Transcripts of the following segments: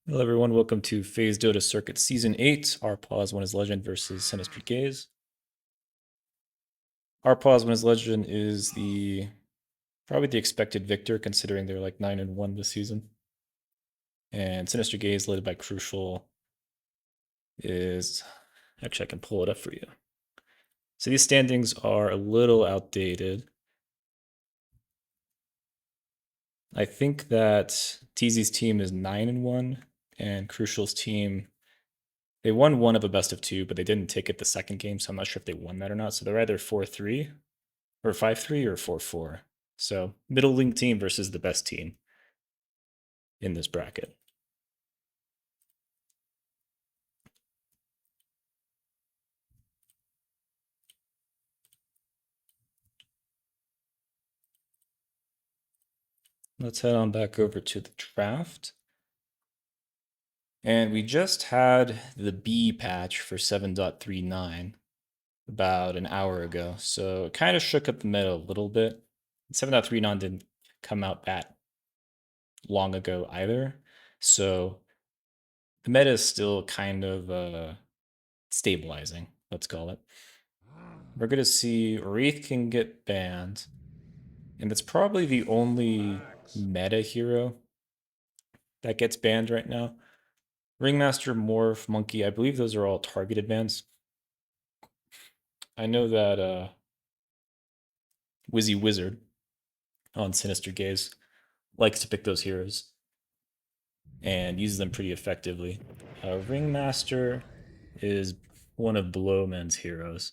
Hello everyone, welcome to FaZe Dota Circuit Season 8, our Pause One is Legend versus Sinistry Gaze. Our Pause One is Legend is probably the expected victor considering they're like 9-1 this season. And Sinistry Gaze, led by Crucial, is actually I can pull it up for you. So these standings are a little outdated. I think that teazy's team is 9-1 and Crucial's team, they won one of a best of two, but they didn't take it the second game, so I'm not sure if they won that or not. So they're either 4-3 or 5-3 or 4-4. So middle link team versus the best team in this bracket. Let's head on back over to the draft. And we just had the B patch for 7.39 about an hour ago. So it kind of shook up the meta a little bit. 7.39 didn't come out that long ago either. So the meta is still kind of stabilizing, let's call it. We're going to see Wraith can get banned. And that's probably the only meta hero that gets banned right now. Ringmaster, Morph, Monkey, I believe those are all targeted bans. I know that Wizzy Wizard on Sinister Gaze likes to pick those heroes and uses them pretty effectively. Ringmaster is one of Blowman's heroes.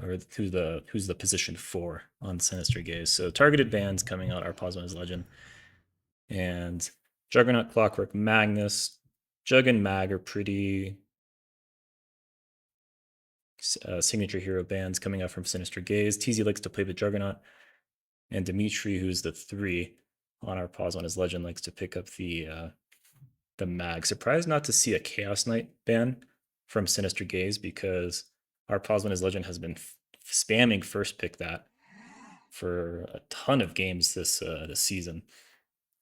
Or who's the position 4 on Sinister Gaze. So targeted bans coming out are Plasma's Legend. And Juggernaut, Clockwork, Magnus. Jug and Mag are pretty signature hero bands coming out from Sinister Gaze. teazy likes to play the Juggernaut. And Dimitri, who's the 3 on our Pause on his Legend, likes to pick up the Mag. Surprised not to see a Chaos Knight ban from Sinister Gaze because our Pause on his Legend has been spamming first pick that for a ton of games this season.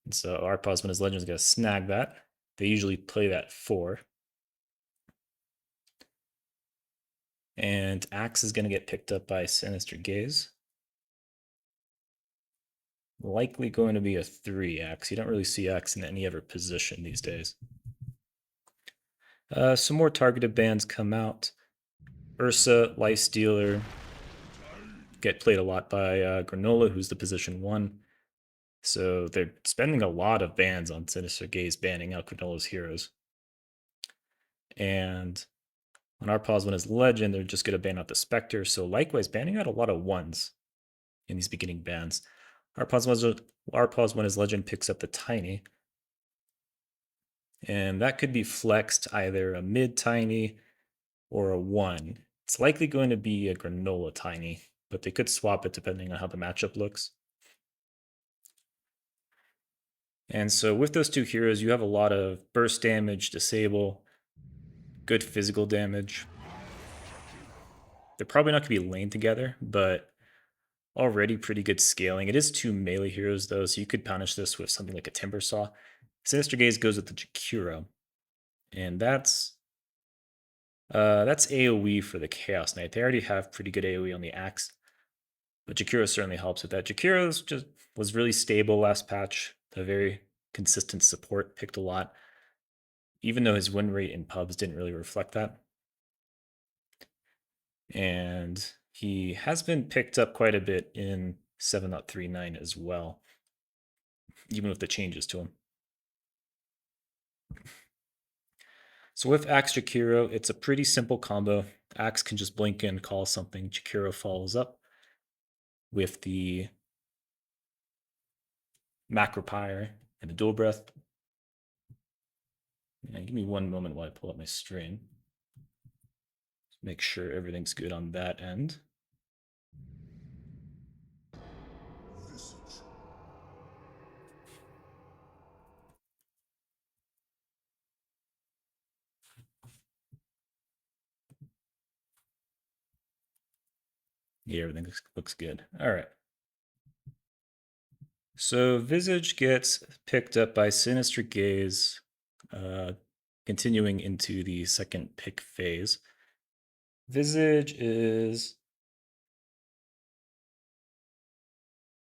And so our Pause on his Legend is going to snag that. They usually play that 4. And Axe is going to get picked up by Sinister Gaze. Likely going to be a 3 Axe. You don't really see Axe in any other position these days. Some more targeted bans come out. Ursa, Lifestealer, get played a lot by Granola, who's the position 1. So they're spending a lot of bans on Sinister Gaze banning out Granola's heroes. And on our Pause One is Legend, they're just going to ban out the Spectre. So likewise, banning out a lot of 1s in these beginning bans. Our Pause One is Legend picks up the Tiny. And that could be flexed either a mid Tiny or a 1. It's likely going to be a Granola Tiny, but they could swap it depending on how the matchup looks. And so with those two heroes, you have a lot of burst damage, disable, good physical damage. They're probably not going to be lane together, but already pretty good scaling. It is 2 melee heroes though, so you could punish this with something like a Timber Saw. Sinister Gaze goes with the Jakiro, and that's AoE for the Chaos Knight. They already have pretty good AoE on the Axe, but Jakiro certainly helps with that. Jakiro was really stable last patch, a very consistent support, picked a lot, even though his win rate in pubs didn't really reflect that. And he has been picked up quite a bit in 7.39 as well, even with the changes to him. So with Axe Jakiro, it's a pretty simple combo. Axe can just blink in, call something. Jakiro follows up with the Macropyre and the Dual Breath. And give me one moment while I pull up my stream. Make sure everything's good on that end. Yeah, everything looks good. All right. So Visage gets picked up by Sinister Gaze, continuing into the second pick phase. Visage is...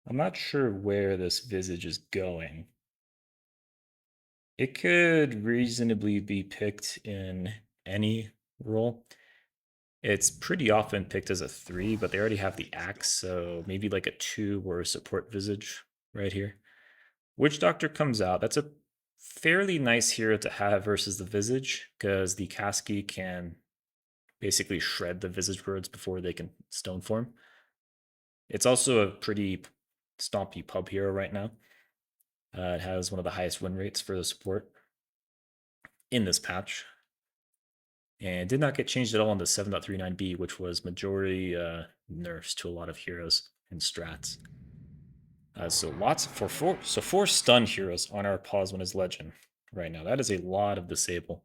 I'm not sure where this Visage is going. It could reasonably be picked in any role. It's pretty often picked as a 3, but they already have the axe, so maybe like a 2 or a support Visage right here. Witch Doctor comes out. That's a fairly nice hero to have versus the Visage, because the Kasky can basically shred the Visage birds before they can stone form. It's also a pretty stompy pub hero right now. It has one of the highest win rates for the support in this patch, and did not get changed at all in the 7.39b, which was majority nerfs to a lot of heroes and strats. So lots for four stun heroes on our pause when his legend right now. That is a lot of disable.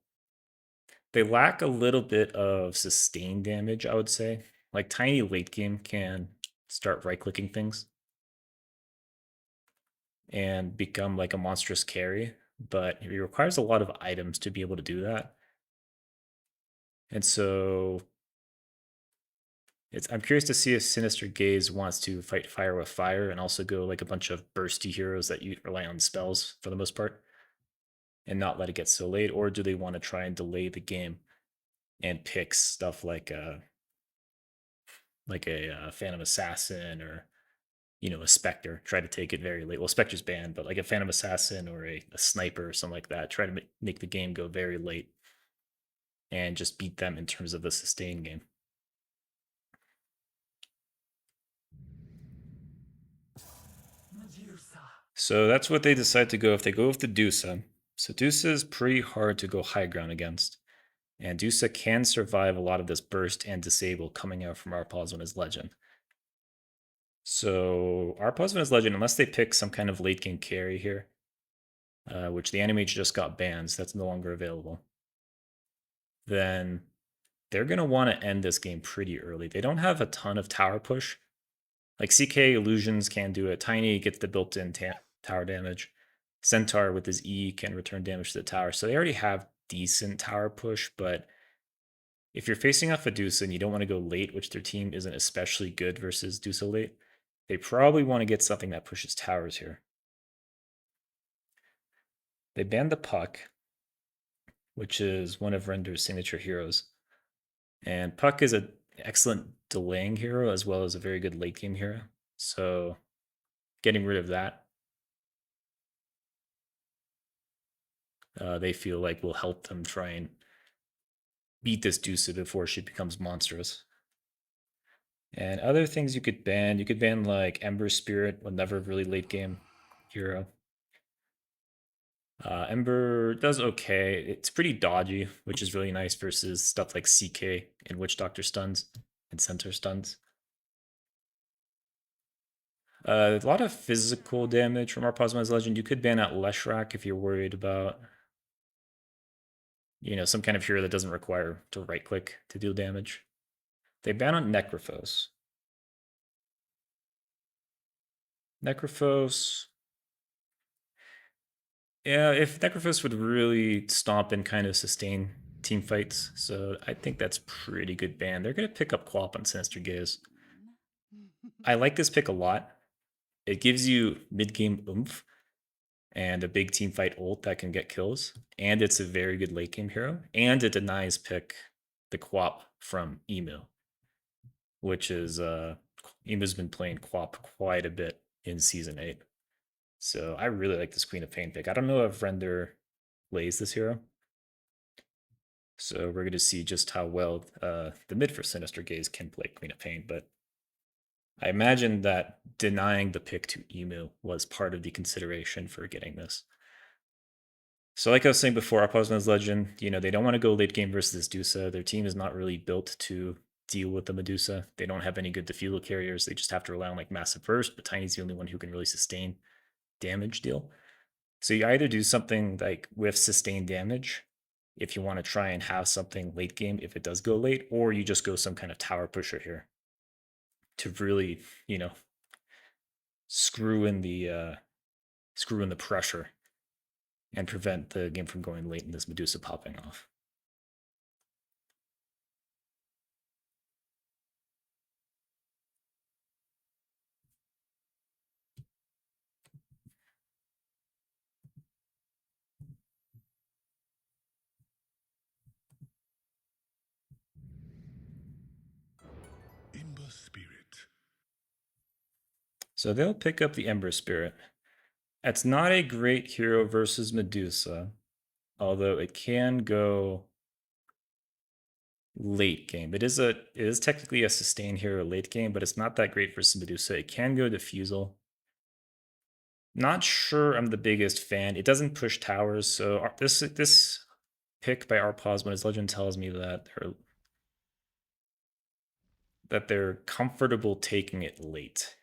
They lack a little bit of sustain damage, I would say. Like Tiny late game can start right clicking things and become like a monstrous carry, but it requires a lot of items to be able to do that. And so I'm curious to see if Sinister Gaze wants to fight fire with fire and also go like a bunch of bursty heroes that you rely on spells for the most part and not let it get so late, or do they want to try and delay the game and pick stuff like a Phantom Assassin or a Spectre, try to take it very late. Well, Spectre's banned, but like a Phantom Assassin or a Sniper or something like that, try to make the game go very late and just beat them in terms of the sustain game. So that's what they decide to go if they go with the Dusa. So Dusa is pretty hard to go high ground against. And Dusa can survive a lot of this burst and disable coming out from Arpaz when his legend. So Arpaz when his legend, unless they pick some kind of late game carry here, which the Animage just got banned, so that's no longer available, then they're going to want to end this game pretty early. They don't have a ton of tower push. Like CK Illusions can do it. Tiny gets the built-in tower damage. Centaur with his E can return damage to the tower. So they already have decent tower push, but if you're facing off a Dusa and you don't want to go late, which their team isn't especially good versus Dusa late, they probably want to get something that pushes towers here. They banned the Puck, which is one of Render's signature heroes. And Puck is an excellent delaying hero as well as a very good late game hero. So getting rid of that, they feel like will help them try and beat this Dusa before she becomes monstrous. And other things you could ban like Ember Spirit, another really late game hero. Ember does okay. It's pretty dodgy, which is really nice versus stuff like CK and Witch Doctor stuns and Centaur stuns. A lot of physical damage from our Plasma's Legend. You could ban out Leshrac if you're worried about, some kind of hero that doesn't require to right click to deal damage. They ban on Necrophos. Necrophos. Yeah, if Necrophos would really stomp and kind of sustain team fights, so I think that's pretty good ban. They're going to pick up Quap on Sinister Gaze. I like this pick a lot. It gives you mid-game oomph and a big team fight ult that can get kills, and it's a very good late game hero, and it denies pick the Quap from Emu, which is Emu's been playing Quap quite a bit in Season 8. So I really like this Queen of Pain pick. I don't know if Render lays this hero. So we're going to see just how well the mid for Sinister Gaze can play Queen of Pain, but I imagine that denying the pick to Emu was part of the consideration for getting this. So like I was saying before, Opposman's Legend, they don't want to go late game versus Dusa. Their team is not really built to deal with the Medusa. They don't have any good defeatal carriers. They just have to rely on like Massive Burst, but Tiny's the only one who can really sustain damage deal. So you either do something like with sustained damage if you want to try and have something late game if it does go late, or you just go some kind of tower pusher here to really, screw in the screw in the pressure and prevent the game from going late and this Medusa popping off. So they'll pick up the Ember Spirit. It's not a great hero versus Medusa, although it can go late game. It is technically a sustain hero late game, but it's not that great versus Medusa. It can go Diffusal. Not sure I'm the biggest fan. It doesn't push towers, so this pick by Arpaz when his legend tells me that they're comfortable taking it late.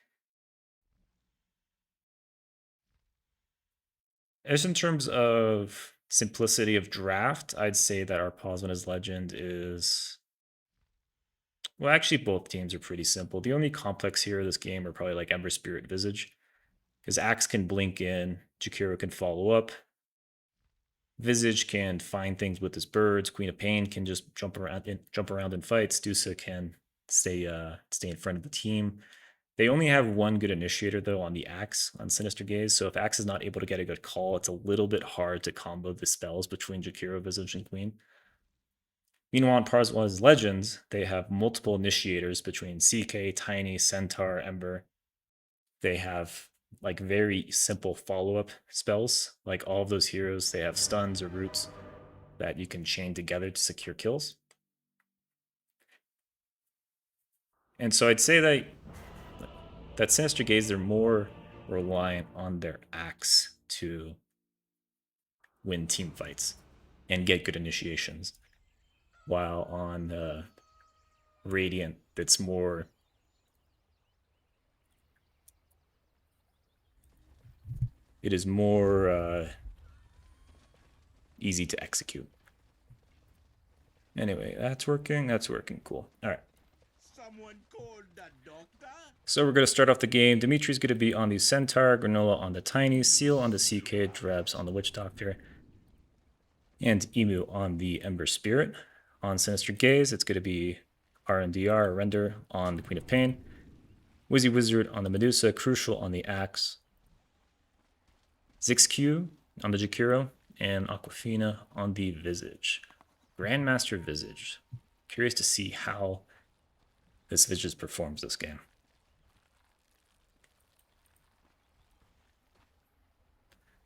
As in terms of simplicity of draft, I'd say that Arpaz when his legend is. Well, actually, both teams are pretty simple. The only complex hero of this game are probably like Ember Spirit Visage, because Axe can blink in, Jakiro can follow up, Visage can find things with his birds, Queen of Pain can just jump around in fights, Dusa can stay in front of the team. They only have one good initiator though on the Axe on Sinister Gaze, so if Axe is not able to get a good call, it's a little bit hard to combo the spells between Jakiro, Visage, and Queen. Meanwhile, in Parzival's Legends, they have multiple initiators between CK, Tiny, Centaur, Ember. They have like very simple follow-up spells. Like all of those heroes, they have stuns or roots that you can chain together to secure kills. And so I'd say that Sinister Gaze, they're more reliant on their Axe to win team fights and get good initiations. While on Radiant, it's more. It is more easy to execute. Anyway, that's working. That's working. Cool. All right. Someone called the doctor? So we're going to start off the game. Dimitri's going to be on the Centaur, Granola on the Tiny, Seal on the CK, Drebs on the Witch Doctor, and Emu on the Ember Spirit. On Sinister Gaze, it's going to be RNDR, or Render, on the Queen of Pain, Wizzy Wizard on the Medusa, Crucial on the Axe, Zixq on the Jakiro, and Aquafina on the Visage. Grandmaster Visage. Curious to see how this Visage performs this game.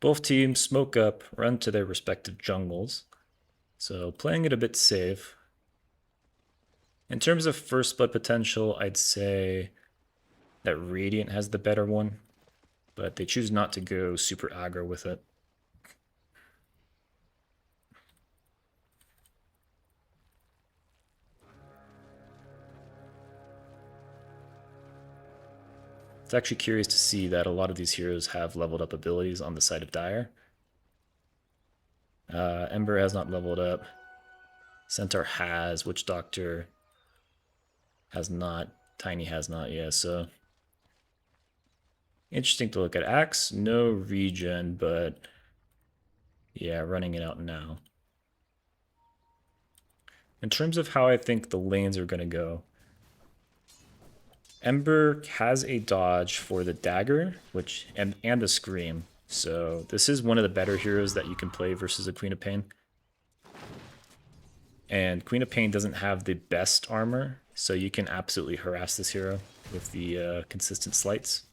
Both teams smoke up, run to their respective jungles. So playing it a bit safe. In terms of first blood potential, I'd say that Radiant has the better one, but they choose not to go super aggro with it. It's actually curious to see that a lot of these heroes have leveled up abilities on the side of Dire. Ember has not leveled up. Centaur has. Witch Doctor has not. Tiny has not, yeah, so. Interesting to look at. Axe, no regen, but yeah, running it out now. In terms of how I think the lanes are going to go, Ember has a dodge for the dagger, and the scream. So this is one of the better heroes that you can play versus a Queen of Pain. And Queen of Pain doesn't have the best armor, so you can absolutely harass this hero with the consistent slights.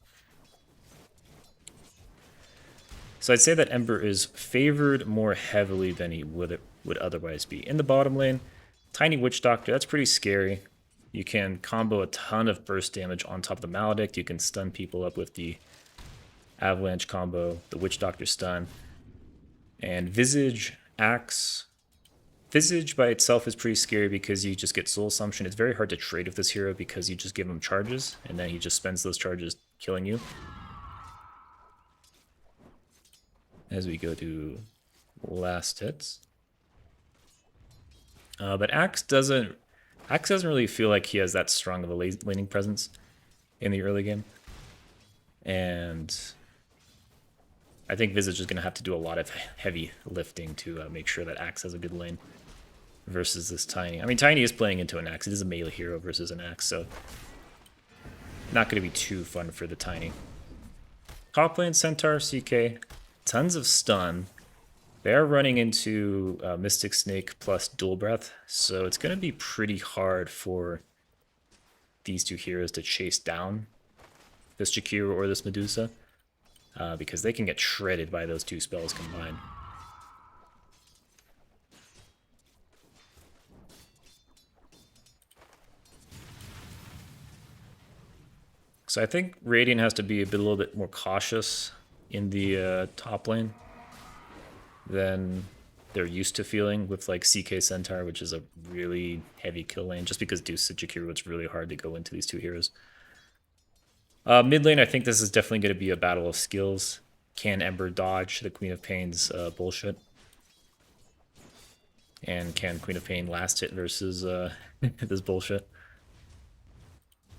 So I'd say that Ember is favored more heavily than he would otherwise be. In the bottom lane, Tiny Witch Doctor, that's pretty scary. You can combo a ton of burst damage on top of the Maledict. You can stun people up with the Avalanche combo, the Witch Doctor stun. And Visage, Axe. Visage by itself is pretty scary because you just get Soul Assumption. It's very hard to trade with this hero because you just give him charges, and then he just spends those charges killing you. As we go to last hits. But Axe doesn't really feel like he has that strong of a laning presence in the early game. And I think Visage is going to have to do a lot of heavy lifting to make sure that Axe has a good lane versus this Tiny. I mean, Tiny is playing into an Axe. It is a melee hero versus an Axe, so not going to be too fun for the Tiny. Top lane, Centaur, CK, tons of stun. They're running into Mystic Snake plus Dual Breath, so it's going to be pretty hard for these two heroes to chase down this Jakiro or this Medusa, because they can get shredded by those two spells combined. So I think Radiant has to be a little bit more cautious in the top lane than they're used to feeling with like CK Centaur, which is a really heavy kill lane, just because Deuce and Jakiro, it's really hard to go into these two heroes. Mid lane, I think this is definitely going to be a battle of skills. Can Ember dodge the Queen of Pain's bullshit? And can Queen of Pain last hit versus this bullshit?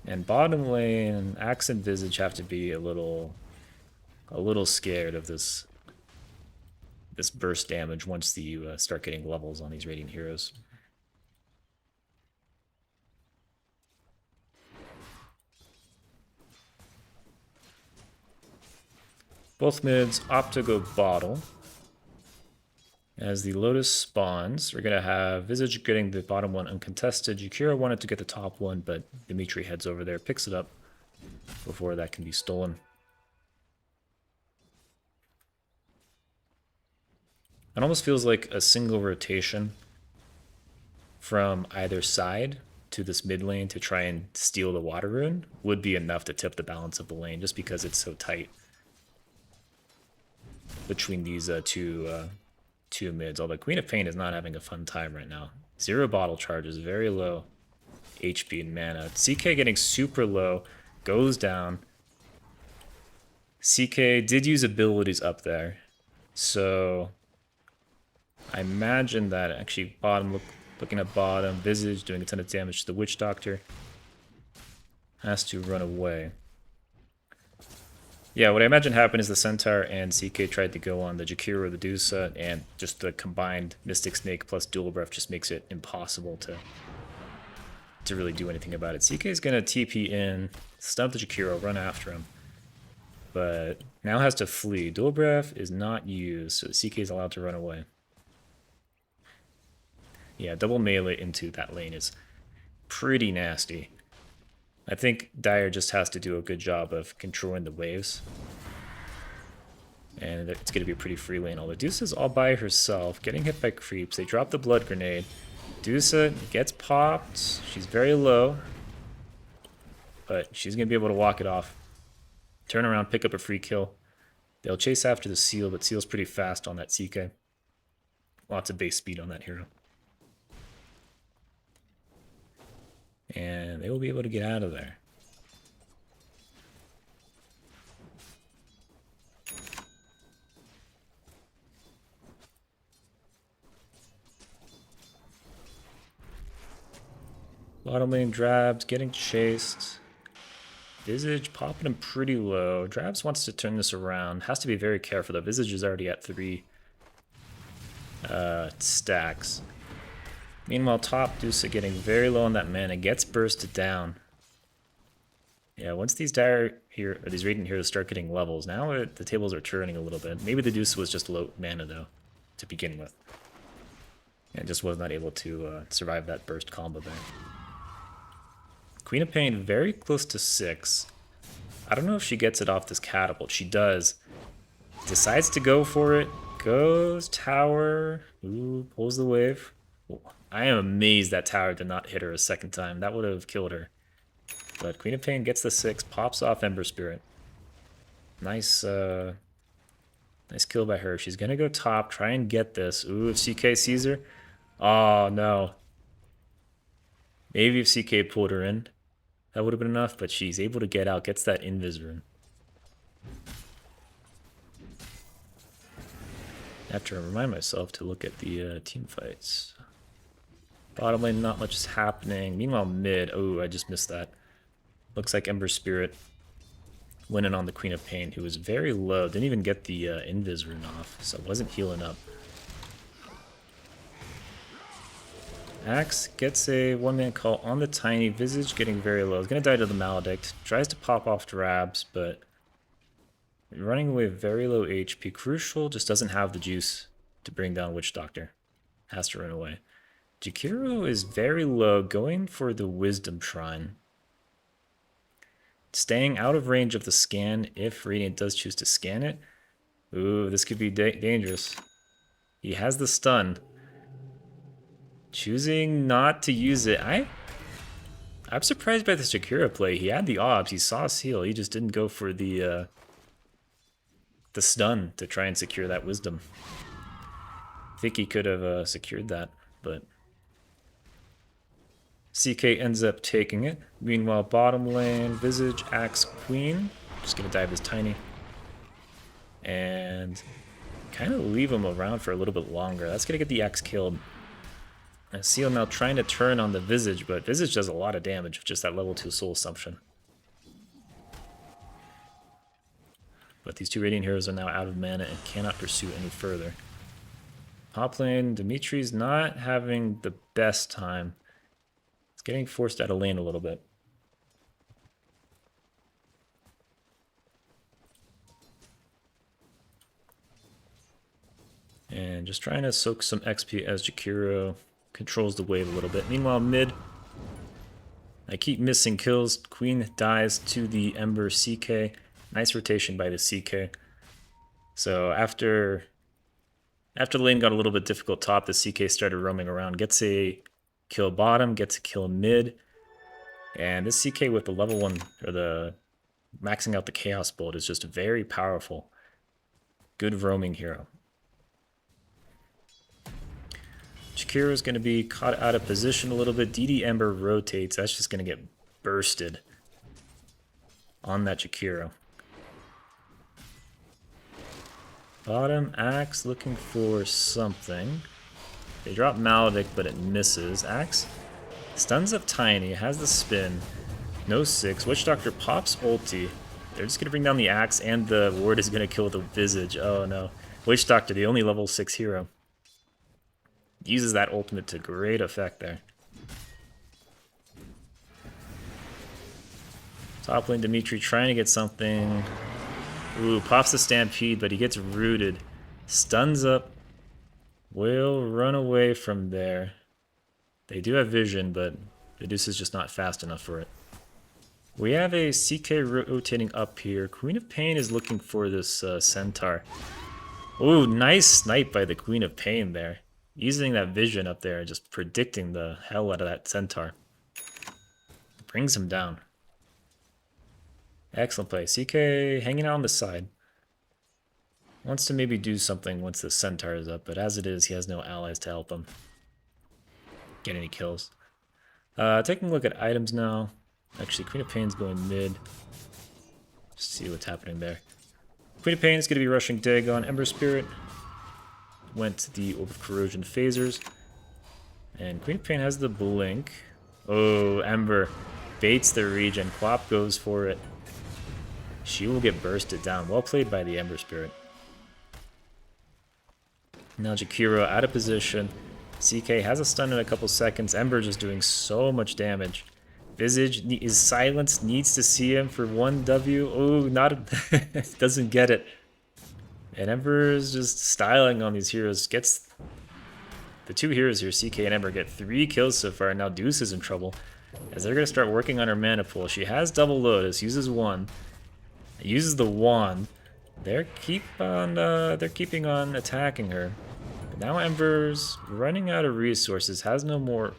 And bottom lane, Axe and Visage have to be a little scared of this burst damage once you start getting levels on these Radiant heroes. Both mids opt to go bottle. As the Lotus spawns, we're going to have Visage getting the bottom one uncontested. Jakiro wanted to get the top one, but Dimitri heads over there, picks it up before that can be stolen. It almost feels like a single rotation from either side to this mid lane to try and steal the water rune would be enough to tip the balance of the lane, just because it's so tight between these two mids. Although Queen of Pain is not having a fun time right now. 0 bottle charges, very low HP and mana. CK getting super low, goes down. CK did use abilities up there, so I imagine that actually bottom, looking at bottom, Visage doing a ton of damage to the Witch Doctor, has to run away. Yeah, what I imagine happened is the Centaur and CK tried to go on the Jakiro or the Dusa, and just the combined Mystic Snake plus Dual Breath just makes it impossible to really do anything about it. CK is going to TP in, stun the Jakiro, run after him, but now has to flee. Dual Breath is not used, so CK is allowed to run away. Yeah, double melee into that lane is pretty nasty. I think Dire just has to do a good job of controlling the waves. And it's going to be a pretty free lane. Although Dusa's all by herself, getting hit by creeps. They drop the blood grenade. Dusa gets popped. She's very low. But she's going to be able to walk it off. Turn around, pick up a free kill. They'll chase after the Seal, but Seal's pretty fast on that CK. Lots of base speed on that hero. And they will be able to get out of there. Bottom lane Drabs getting chased. Visage popping him pretty low. Drabs wants to turn this around. Has to be very careful though. Visage is already at 3 stacks. Meanwhile, top Dusa getting very low on that mana, gets bursted down. Yeah, once these these Radiant heroes start getting levels, now the tables are turning a little bit. Maybe the Dusa was just low mana though, to begin with, and just was not able to survive that burst combo there. Queen of Pain very close to 6. I don't know if she gets it off this catapult. She does. Decides to go for it. Goes tower. Ooh, pulls the wave. I am amazed that tower did not hit her a second time. That would have killed her. But Queen of Pain gets the 6, pops off Ember Spirit. Nice, nice kill by her. She's gonna go top, try and get this. Ooh, if CK sees her. Oh no. Maybe if CK pulled her in, that would have been enough, but she's able to get out, gets that Invis rune. I have to remind myself to look at the team fights. Bottom lane, not much is happening. Meanwhile, mid, oh, I just missed that. Looks like Ember Spirit went in on the Queen of Pain, who was very low. Didn't even get the Invis rune off, so wasn't healing up. Axe gets a one-man call on the Tiny. Visage getting very low. He's going to die to the Maledict. Tries to pop off Drabs, but running away with very low HP. Crucial just doesn't have the juice to bring down Witch Doctor. Has to run away. Jakiro is very low, going for the Wisdom Shrine. Staying out of range of the scan if Radiant does choose to scan it. Ooh, this could be dangerous. He has the stun. Choosing not to use it. I'm surprised by the Jakiro play. He had the obs, he saw Seal, he just didn't go for the stun to try and secure that wisdom. I think he could have secured that, but CK ends up taking it. Meanwhile, bottom lane, Visage, Axe, Queen. Just gonna dive his Tiny. And kind of leave him around for a little bit longer. That's gonna get the Axe killed. And Seal now trying to turn on the Visage, but Visage does a lot of damage with just that level 2 Soul Assumption. But these two Radiant heroes are now out of mana and cannot pursue any further. Top lane, Dimitri's not having the best time. It's getting forced out of lane a little bit. And just trying to soak some XP as Jakiro controls the wave a little bit. Meanwhile, mid, I keep missing kills. Queen dies to the Ember CK. Nice rotation by the CK. So after the lane got a little bit difficult top, the CK started roaming around. Gets a kill bottom, gets a kill mid. And this CK with the level 1, or the maxing out the Chaos Bolt is just very powerful. Good roaming hero. Jakiro is going to be caught out of position a little bit. DD Ember rotates. That's just going to get bursted on that Jakiro. Bottom, Axe looking for something. They drop Maledict, but it misses. Axe stuns up Tiny, has the spin. No 6. Witch Doctor pops ulti. They're just going to bring down the Axe, and the ward is going to kill the Visage. Oh no. Witch Doctor, the only level 6 hero. Uses that ultimate to great effect there. Top lane Dimitri trying to get something. Ooh, pops the Stampede, but he gets rooted. Stuns up. Will run away from there. They do have vision, but Medusa's just not fast enough for it. We have a CK rotating up here. Queen of Pain is looking for this Centaur. Ooh, nice snipe by the Queen of Pain there. Using that vision up there, just predicting the hell out of that Centaur. Brings him down. Excellent play. CK hanging out on the side. Wants to maybe do something once the Centaur is up, but as it is, he has no allies to help him get any kills. Taking a look at items now. Actually, Queen of Pain's going mid. Just see what's happening there. Queen of Pain is going to be rushing Dagon. Ember Spirit went to the Orb of Corrosion phasers. And Queen of Pain has the blink. Oh, Ember baits the regen. Quap goes for it. She will get bursted down. Well played by the Ember Spirit. Now Jakiro out of position. CK has a stun in a couple seconds. Ember just doing so much damage. Visage is silenced, needs to see him for 1W. Oh, doesn't get it. And Ember is just styling on these heroes. Gets the two heroes here, CK and Ember, get 3 kills so far. Now Deuce is in trouble as they're going to start working on her mana pool. She has double Lotus, uses 1, uses the wand. They're keeping on attacking her. But now Ember's running out of resources, has no more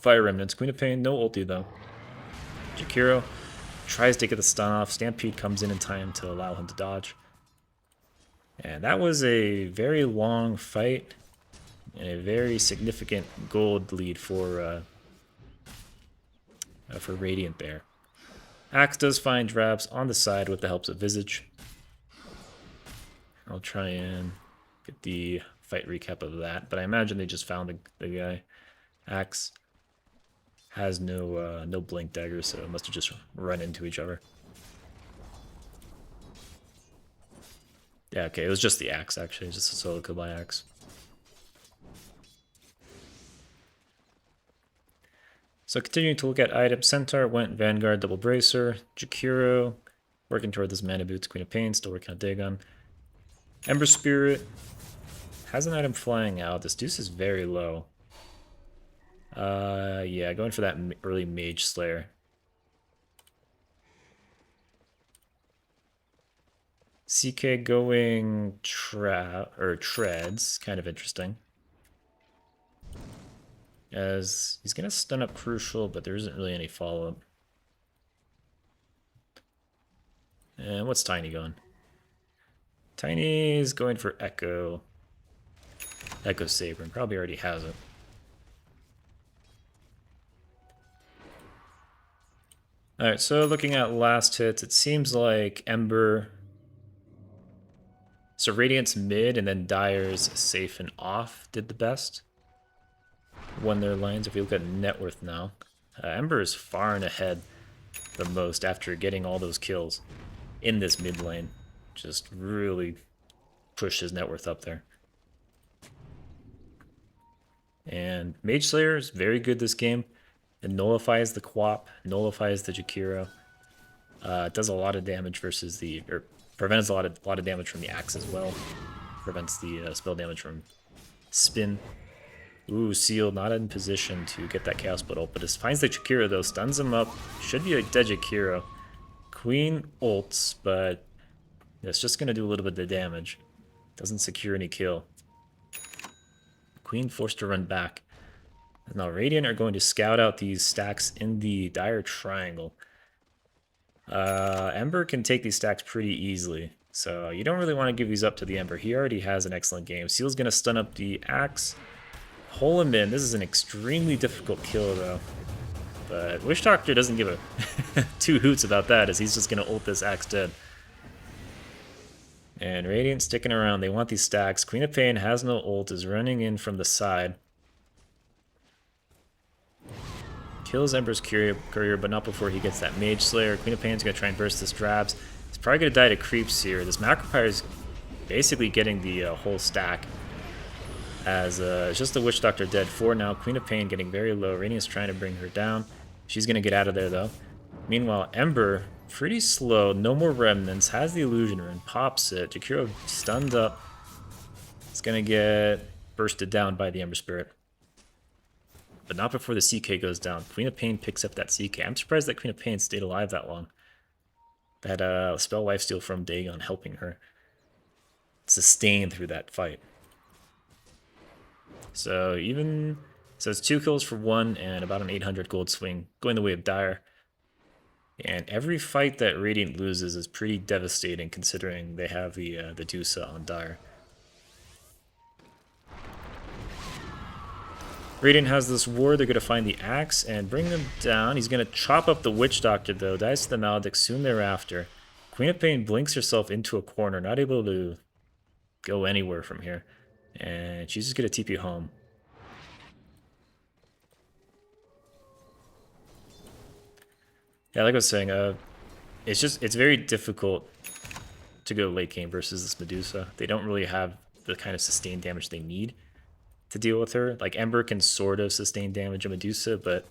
Fire Remnants. Queen of Pain, no ulti though. Jakiro tries to get the stun off. Stampede comes in time to allow him to dodge. And that was a very long fight and a very significant gold lead for Radiant there. Axe does find Drabs on the side with the help of Visage. I'll try and get the fight recap of that, but I imagine they just found the guy. Axe has no blink dagger, so it must have just run into each other. Yeah, okay, it was just the axe, actually. Just a solo kill by axe. So continuing to look at items, Centaur went Vanguard, Double Bracer, Jakiro, working toward this Mana Boots, Queen of Pain, still working on Dagon. Ember Spirit has an item flying out. This Deuce is very low. Yeah, going for that early Mage Slayer. CK going Treads, kind of interesting. As he's gonna stun up Crucial, but there isn't really any follow-up. And what's Tiny going? Tiny's going for Echo Saber, and probably already has it. Alright, so looking at last hits, it seems like Ember. So Radiant's mid and then Dire's safe and off did the best. Won their lanes. If you look at net worth now, Ember is far and ahead the most after getting all those kills in this mid lane. Just really pushed his net worth up there. And Mage Slayer is very good this game. It nullifies the Quap, nullifies the Jakiro. It does a lot of damage versus the, or prevents a lot of damage from the axe as well. Prevents the spell damage from spin. Ooh, Seal not in position to get that Chaos Blood ult, but it finds the Jakiro though, stuns him up. Should be a dead Jakiro. Queen ults, but it's just gonna do a little bit of damage. Doesn't secure any kill. Queen forced to run back. Now Radiant are going to scout out these stacks in the Dire Triangle. Ember can take these stacks pretty easily, so you don't really want to give these up to the Ember. He already has an excellent game. Seal's going to stun up the axe. Hole him in. This is an extremely difficult kill, though. But Wish Doctor doesn't give a two hoots about that, as he's just going to ult this axe dead. And Radiant sticking around. They want these stacks. Queen of Pain has no ult, is running in from the side. Kills Ember's Courier, but not before he gets that Mage Slayer. Queen of Pain's going to try and burst this Drabs. He's probably going to die to creeps here. This Macropyre is basically getting the whole stack. As it's just the Witch Doctor dead. 4 now. Queen of Pain getting very low. Radiant's trying to bring her down. She's going to get out of there, though. Meanwhile, Ember, pretty slow. No more Remnants. Has the Illusion Rune. Pops it. Jakiro stunned up. It's going to get bursted down by the Ember Spirit. But not before the CK goes down. Queen of Pain picks up that CK. I'm surprised that Queen of Pain stayed alive that long. That spell lifesteal from Dagon helping her sustain through that fight. So it's 2 kills for 1 and about an 800 gold swing going the way of Dire. And every fight that Radiant loses is pretty devastating considering they have the Dusa on Dire. Radiant has this ward. They're going to find the axe and bring them down. He's going to chop up the Witch Doctor, though. Dies to the Maledict soon thereafter. Queen of Pain blinks herself into a corner, not able to go anywhere from here. And she's just going to TP home. Yeah, like I was saying, it's very difficult to go late game versus this Medusa. They don't really have the kind of sustained damage they need to deal with her. Like Ember can sort of sustain damage of Medusa, but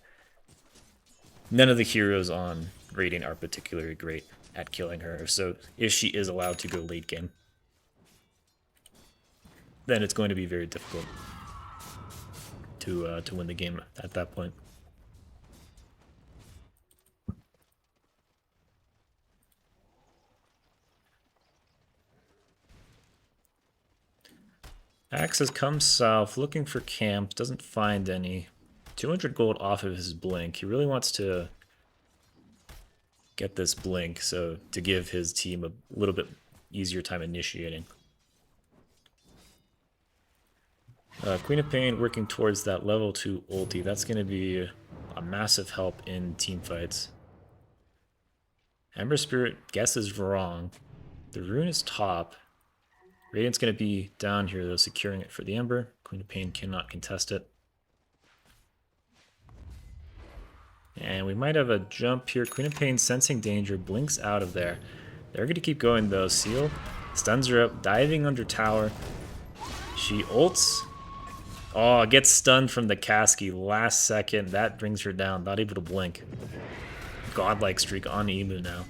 none of the heroes on Radiant are particularly great at killing her. So if she is allowed to go late game, then it's going to be very difficult to win the game at that point. Axe has come south, looking for camps, doesn't find any. 200 gold off of his blink. He really wants to get this blink, so to give his team a little bit easier time initiating. Queen of Pain working towards that level 2 ulti. That's going to be a massive help in team fights. Ember Spirit guesses wrong. The rune is top. Radiant's going to be down here, though, securing it for the Ember. Queen of Pain cannot contest it. And we might have a jump here. Queen of Pain sensing danger, blinks out of there. They're going to keep going, though. Seal Stuns her up, diving under tower. She ults. Oh, gets stunned from the Kasky last second. That brings her down, not able to blink. Godlike streak on Emu now.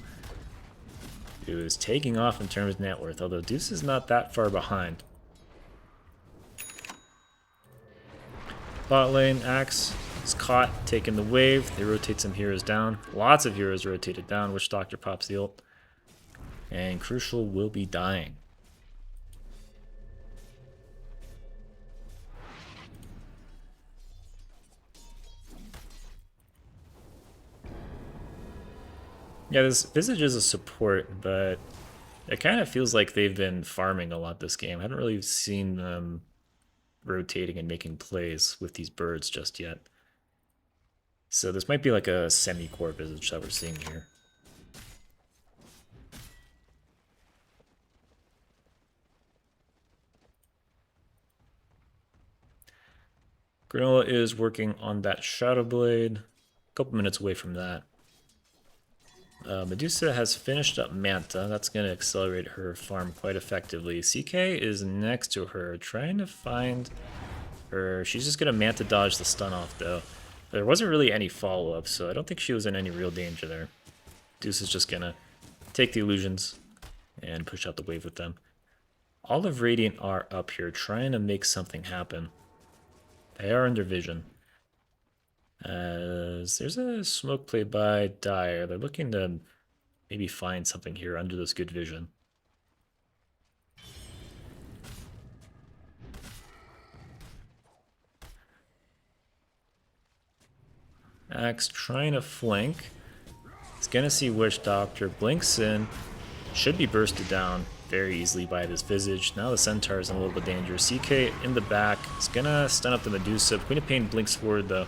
It was taking off in terms of net worth, although Deuce is not that far behind. Bot lane, Axe is caught, taking the wave. They rotate some heroes down. Lots of heroes rotated down. Witch Doctor pops the ult. And Crucial will be dying. Yeah, this Visage is a support, but it kind of feels like they've been farming a lot this game. I haven't really seen them rotating and making plays with these birds just yet. So this might be like a semi-core Visage that we're seeing here. Granola is working on that Shadow Blade. A couple minutes away from that. Medusa has finished up Manta. That's going to accelerate her farm quite effectively. CK is next to her, trying to find her. She's just going to Manta dodge the stun off, though. There wasn't really any follow-up, so I don't think she was in any real danger there. Deuce is just going to take the illusions and push out the wave with them. All of Radiant are up here, trying to make something happen. They are under vision. As there's a smoke play by Dire. They're looking to maybe find something here under this good vision. Axe trying to flank. He's gonna see Witch Doctor. Blinks in. Should be bursted down very easily by this Visage. Now the Centaur is in a little bit dangerous. CK in the back. It's gonna stun up the Medusa. Queen of Pain blinks forward though.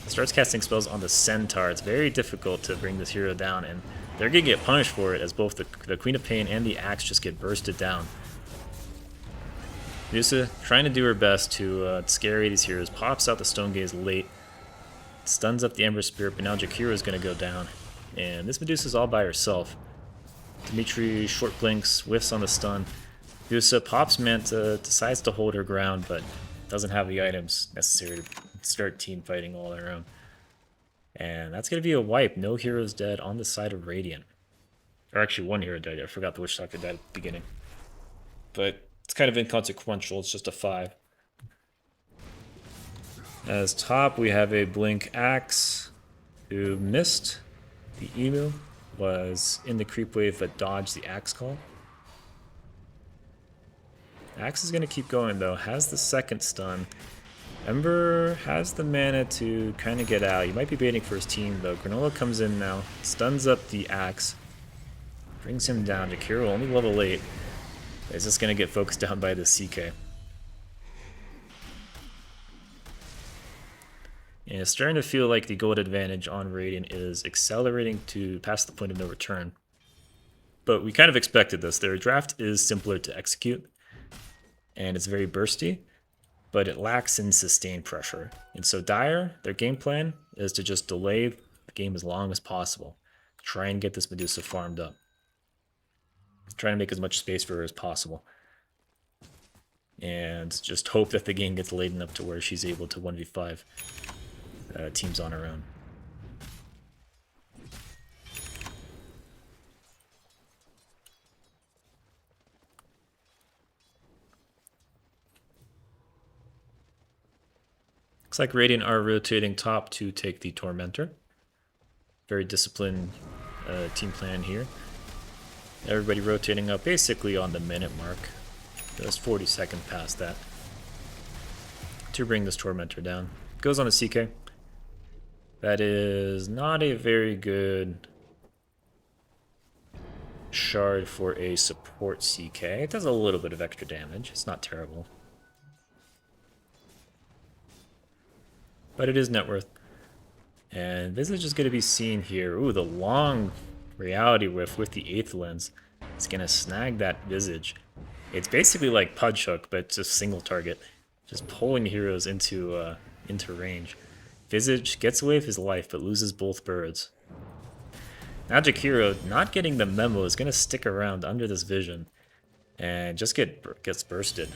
Starts casting spells on the Centaur. It's very difficult to bring this hero down, and they're going to get punished for it as both the Queen of Pain and the Axe just get bursted down. Medusa trying to do her best to scare these heroes. Pops out the Stone Gaze late. Stuns up the Ember Spirit, but now Jakiro is going to go down. And this Medusa's all by herself. Dimitri short blinks, whiffs on the stun. Medusa pops Manta, decides to hold her ground, but doesn't have the items necessary to start team fighting all their own. And that's going to be a wipe. No heroes dead on the side of Radiant. Or actually one hero died. I forgot the Witch Doctor died at the beginning. But it's kind of inconsequential. It's just a 5. As top, we have a Blink Axe who missed the Emu. Was in the creep wave but dodged the Axe call. Axe is going to keep going though. Has the second stun. Ember has the mana to kind of get out. You might be baiting for his team though. Granola comes in now. Stuns up the Axe. Brings him down. Jakiro only level 8. He's just going to get focused down by the CK. And it's starting to feel like the gold advantage on Radiant is accelerating to past the point of no return. But we kind of expected this. Their draft is simpler to execute. And it's very bursty. But it lacks in sustained pressure. And so Dire, their game plan is to just delay the game as long as possible. Try and get this Medusa farmed up. Try to make as much space for her as possible. And just hope that the game gets late enough to where she's able to 1v5 teams on her own. Looks like Radiant are rotating top to take the Tormentor. Very disciplined team plan here. Everybody rotating up basically on the minute mark. Just 40 seconds past that. To bring this Tormentor down. Goes on a CK. That is not a very good shard for a support CK. It does a little bit of extra damage. It's not terrible. But it is net worth. And this is just going to be seen here. Ooh, the long reality whiff with the 8th lens. It's going to snag that Visage. It's basically like Pudge Hook, but just single target. Just pulling heroes into range. Visage gets away with his life, but loses both birds. Now Jakiro, not getting the memo, is going to stick around under this vision. And just gets bursted.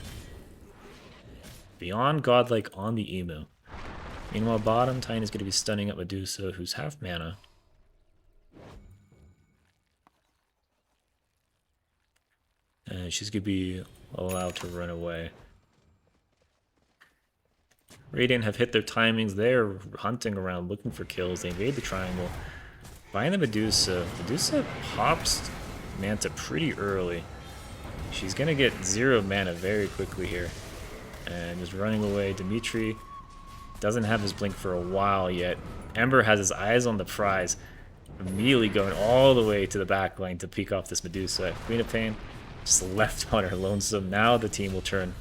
Beyond godlike on the emu. Meanwhile, bottom, Tiny's going to be stunning up Medusa, who's half mana. And she's going to be allowed to run away. Radiant have hit their timings. They're hunting around, looking for kills. They invade the triangle. Buying the Medusa. Medusa pops Manta pretty early. She's going to get 0 mana very quickly here. And just running away. Dimitri doesn't have his blink for a while yet. Ember has his eyes on the prize. Immediately going all the way to the back lane to peek off this Medusa. Queen of Pain just left on her lonesome. Now the team will turn.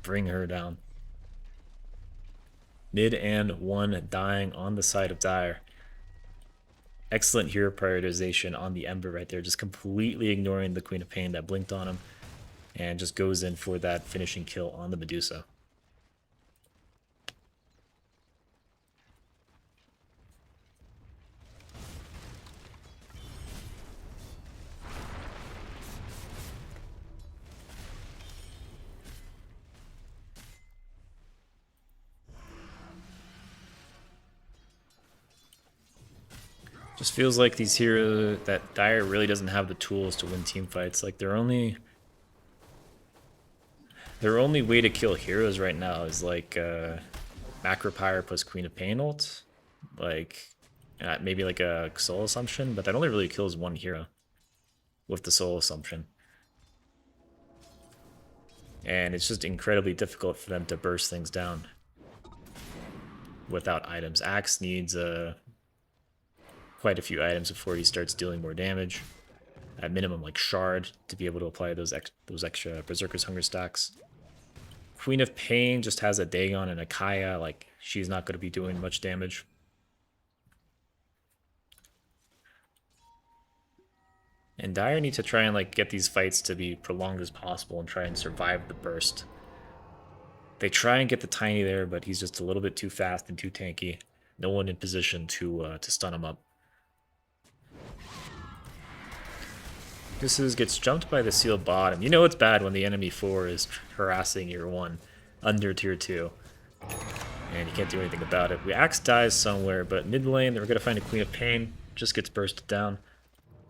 Bring her down. Mid and 1 dying on the side of Dire. Excellent hero prioritization on the Ember right there. Just completely ignoring the Queen of Pain that blinked on him. And just goes in for that finishing kill on the Medusa. Just feels like these heroes, that Dire really doesn't have the tools to win team fights. Like their only way to kill heroes right now is like Macropyre plus Queen of Pain ult. Like maybe like a Soul Assumption, but that only really kills one hero with the Soul Assumption. And it's just incredibly difficult for them to burst things down without items. Axe needs quite a few items before he starts dealing more damage. At minimum, like Shard, to be able to apply those extra Berserker's Hunger stacks. Queen of Pain just has a Dagon and a Kaya, like she's not going to be doing much damage. And Dire need to try and like get these fights to be prolonged as possible and try and survive the burst. They try and get the Tiny there, but he's just a little bit too fast and too tanky. No one in position to stun him up. This gets jumped by the sealed bottom. You know it's bad when the enemy 4 is harassing your 1 under tier 2. And you can't do anything about it. Axe dies somewhere, but mid lane, we're going to find a Queen of Pain. Just gets bursted down.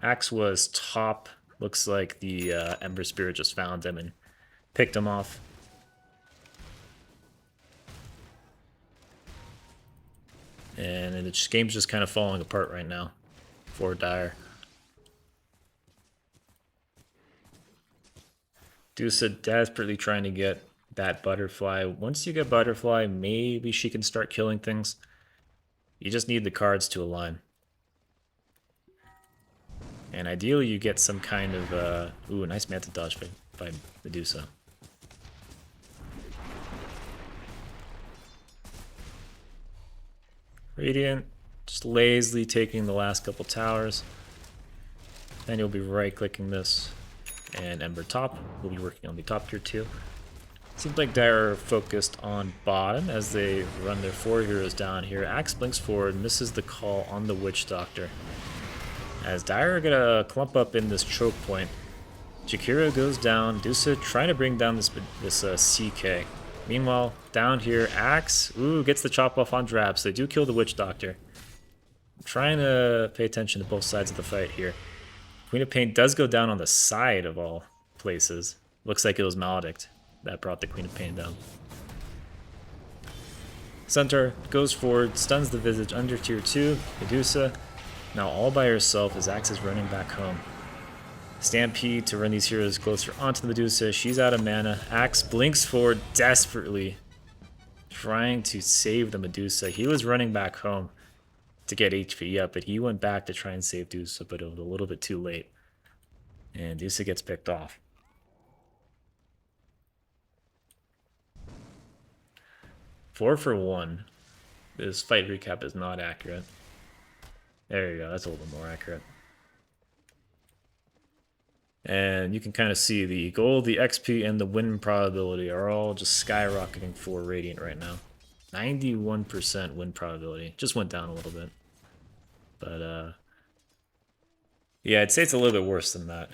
Axe was top. Looks like the Ember Spirit just found him and picked him off. And the game's just kind of falling apart right now for Dire. Dusa desperately trying to get that butterfly. Once you get butterfly, maybe she can start killing things. You just need the cards to align. And ideally you get some kind of... ooh, a nice Manta dodge by Medusa. Radiant just lazily taking the last couple towers. Then you'll be right-clicking this. And Ember top will be working on the top tier 2. Seems like Dire are focused on bottom as they run their 4 heroes down here. Axe blinks forward, misses the call on the Witch Doctor. As Dire are gonna clump up in this choke point. Jakiro goes down, Dusa trying to bring down this CK. Meanwhile, down here, Axe, ooh, gets the chop off on Drabs. They do kill the Witch Doctor. I'm trying to pay attention to both sides of the fight here. Queen of Pain does go down on the side of all places. Looks like it was Maledict that brought the Queen of Pain down. Centaur goes forward, stuns the Visage under tier 2. Medusa now all by herself as Axe is running back home. Stampede to run these heroes closer onto the Medusa. She's out of mana. Axe blinks forward desperately, trying to save the Medusa. He was running back home to get HP up, but he went back to try and save Dusa, but it was a little bit too late. And Dusa gets picked off. Four for 1. This fight recap is not accurate. There you go, that's a little bit more accurate. And you can kind of see the gold, the XP, and the win probability are all just skyrocketing for Radiant right now. 91% win probability. Just went down a little bit. But, yeah, I'd say it's a little bit worse than that.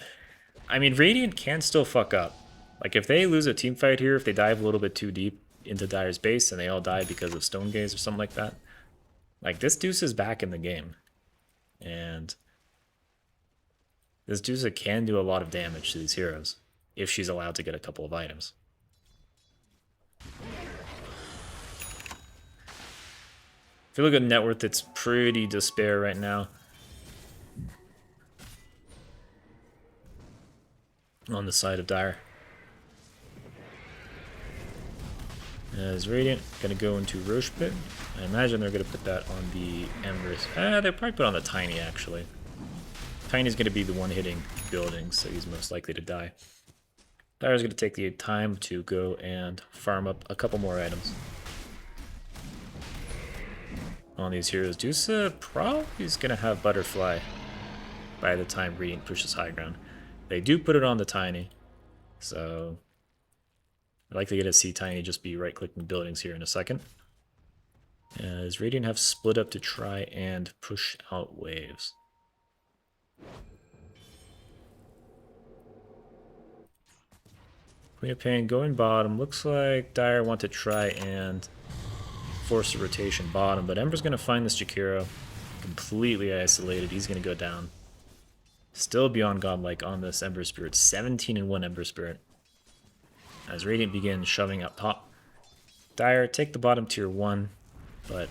I mean, Radiant can still fuck up. Like, if they lose a team fight here, if they dive a little bit too deep into Dire's base and they all die because of Stone Gaze or something like that, like, this Deuce is back in the game. And this Deuce can do a lot of damage to these heroes if she's allowed to get a couple of items. If you look at net worth, it's pretty despair right now. On the side of Dire. As Radiant gonna go into Roche Pit. I imagine they're gonna put that on the Embers. They'll probably put it on the Tiny actually. Tiny's gonna be the one hitting buildings, so he's most likely to die. Dire's gonna take the time to go and farm up a couple more items on these heroes. Dusa probably is gonna have Butterfly by the time Radiant pushes high ground. They do put it on the Tiny, so I'd like to get to see Tiny just be right-clicking buildings here in a second. As Radiant have split up to try and push out waves. Queen of Pain going bottom. Looks like Dire want to try and force a rotation bottom, but Ember's going to find this Jakiro completely isolated. He's going to go down. Still beyond godlike on this Ember Spirit. 17 and 1 Ember Spirit. As Radiant begins shoving up top. Dire take the bottom tier 1, but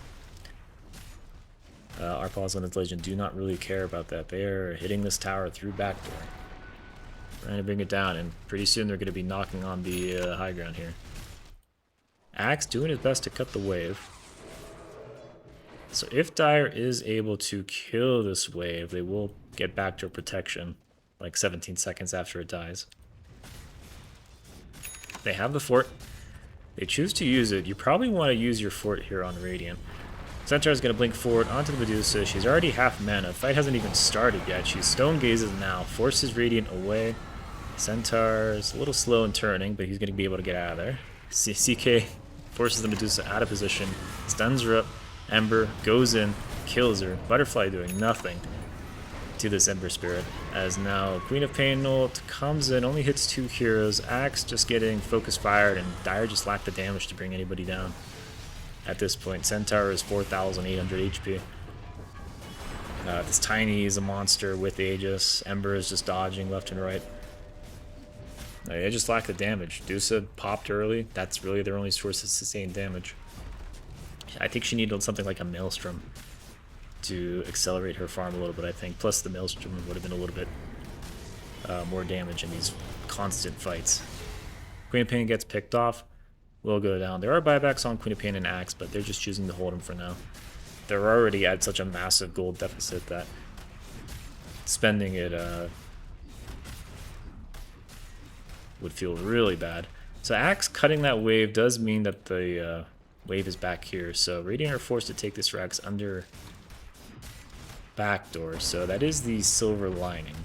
our Pause and Legend do not really care about that. They are hitting this tower through backdoor. Trying to bring it down, and pretty soon they're going to be knocking on the high ground here. Axe doing his best to cut the wave. So if Dire is able to kill this wave, they will get backdoor protection like 17 seconds after it dies. They have the fort. They choose to use it. You probably want to use your fort here on Radiant. Centaur is going to blink forward onto the Medusa. She's already half mana. Fight hasn't even started yet. She stone gazes now, forces Radiant away. Centaur is a little slow in turning, but he's going to be able to get out of there. CK forces the Medusa out of position, stuns her up. Ember goes in, kills her. Butterfly doing nothing to this Ember Spirit. As now Queen of Pain ult comes in, only hits 2 heroes. Axe just getting focus fired, and Dire just lacked the damage to bring anybody down. At this point, Centaur is 4,800 HP. This Tiny is a monster with Aegis. Ember is just dodging left and right. They just lack the damage. Dusa popped early. That's really their only source of sustained damage. I think she needed something like a Maelstrom to accelerate her farm a little bit, I think. Plus the Maelstrom would have been a little bit more damage in these constant fights. Queen of Pain gets picked off. Will go down. There are buybacks on Queen of Pain and Axe, but they're just choosing to hold them for now. They're already at such a massive gold deficit that spending it would feel really bad. So Axe cutting that wave does mean that the wave is back here. So Radiant are forced to take this Rax under backdoor. So that is the silver lining.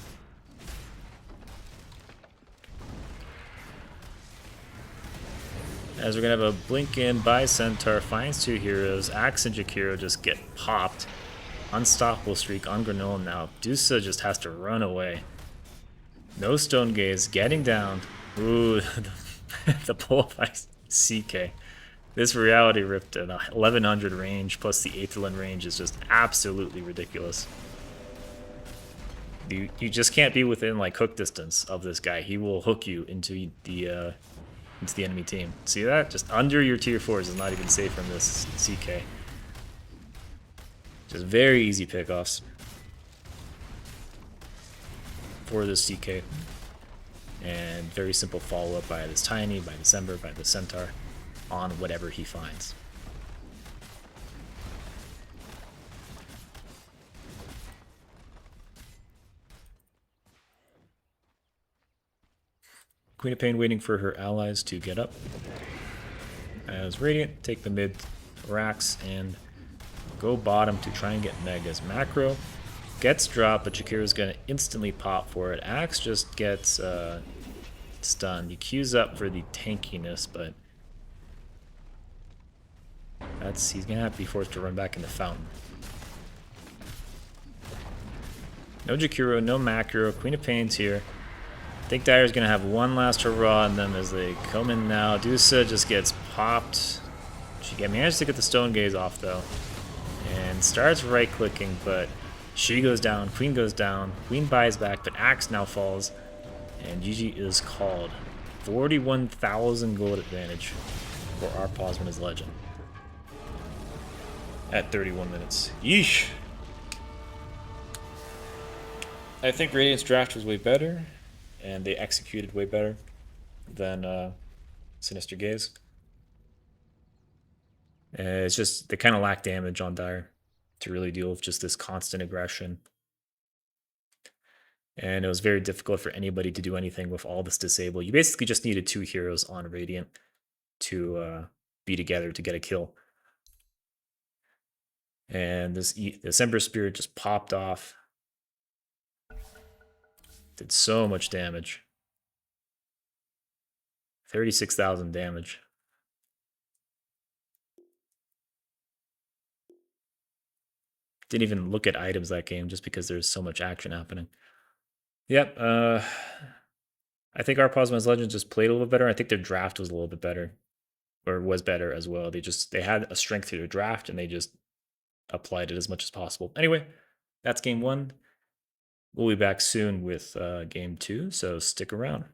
As we're going to have a blink in by Centaur, finds 2 heroes. Axe and Jakiro just get popped. Unstoppable streak on Granola now. Dusa just has to run away. No Stone Gaze, getting down. Ooh, the pull by CK. This reality ripped at 1100 range plus the Aetherland range is just absolutely ridiculous. You just can't be within like hook distance of this guy. He will hook you into the enemy team. See that? Just under your tier 4s is not even safe from this CK. Just very easy pickoffs for this CK. And very simple follow-up by this Tiny, by this Ember, by the Centaur on whatever he finds. Queen of Pain waiting for her allies to get up. As Radiant take the mid racks and go bottom to try and get Megas. Macro gets dropped, but Jakiro's going to instantly pop for it. Axe just gets stunned. He queues up for the tankiness, but he's going to have to be forced to run back in the fountain. No Jakiro, no Macro. Queen of Pain's here. think Dyer's gonna have one last hurrah on them as they come in now. Dusa just gets popped. She managed to get the Stone Gaze off though. And starts right-clicking, but she goes down, Queen goes down, Queen buys back, but Axe now falls. And GG is called. 41,000 gold advantage for our Posman as Legend. At 31 minutes. Yeesh! I think Radiant's draft was way better, and they executed way better than Sinister Gaze. It's just, they kind of lack damage on Dire to really deal with just this constant aggression. And it was very difficult for anybody to do anything with all this disable. You basically just needed 2 heroes on Radiant to be together to get a kill. And this Ember Spirit just popped off. Did so much damage. 36,000 damage. Didn't even look at items that game just because there's so much action happening. Yep, I think our Posman's Legends just played a little bit better. I think their draft was a little bit better. Or was better as well. They had a strength to their draft and they just applied it as much as possible. Anyway, that's game 1. We'll be back soon with game 2, so stick around.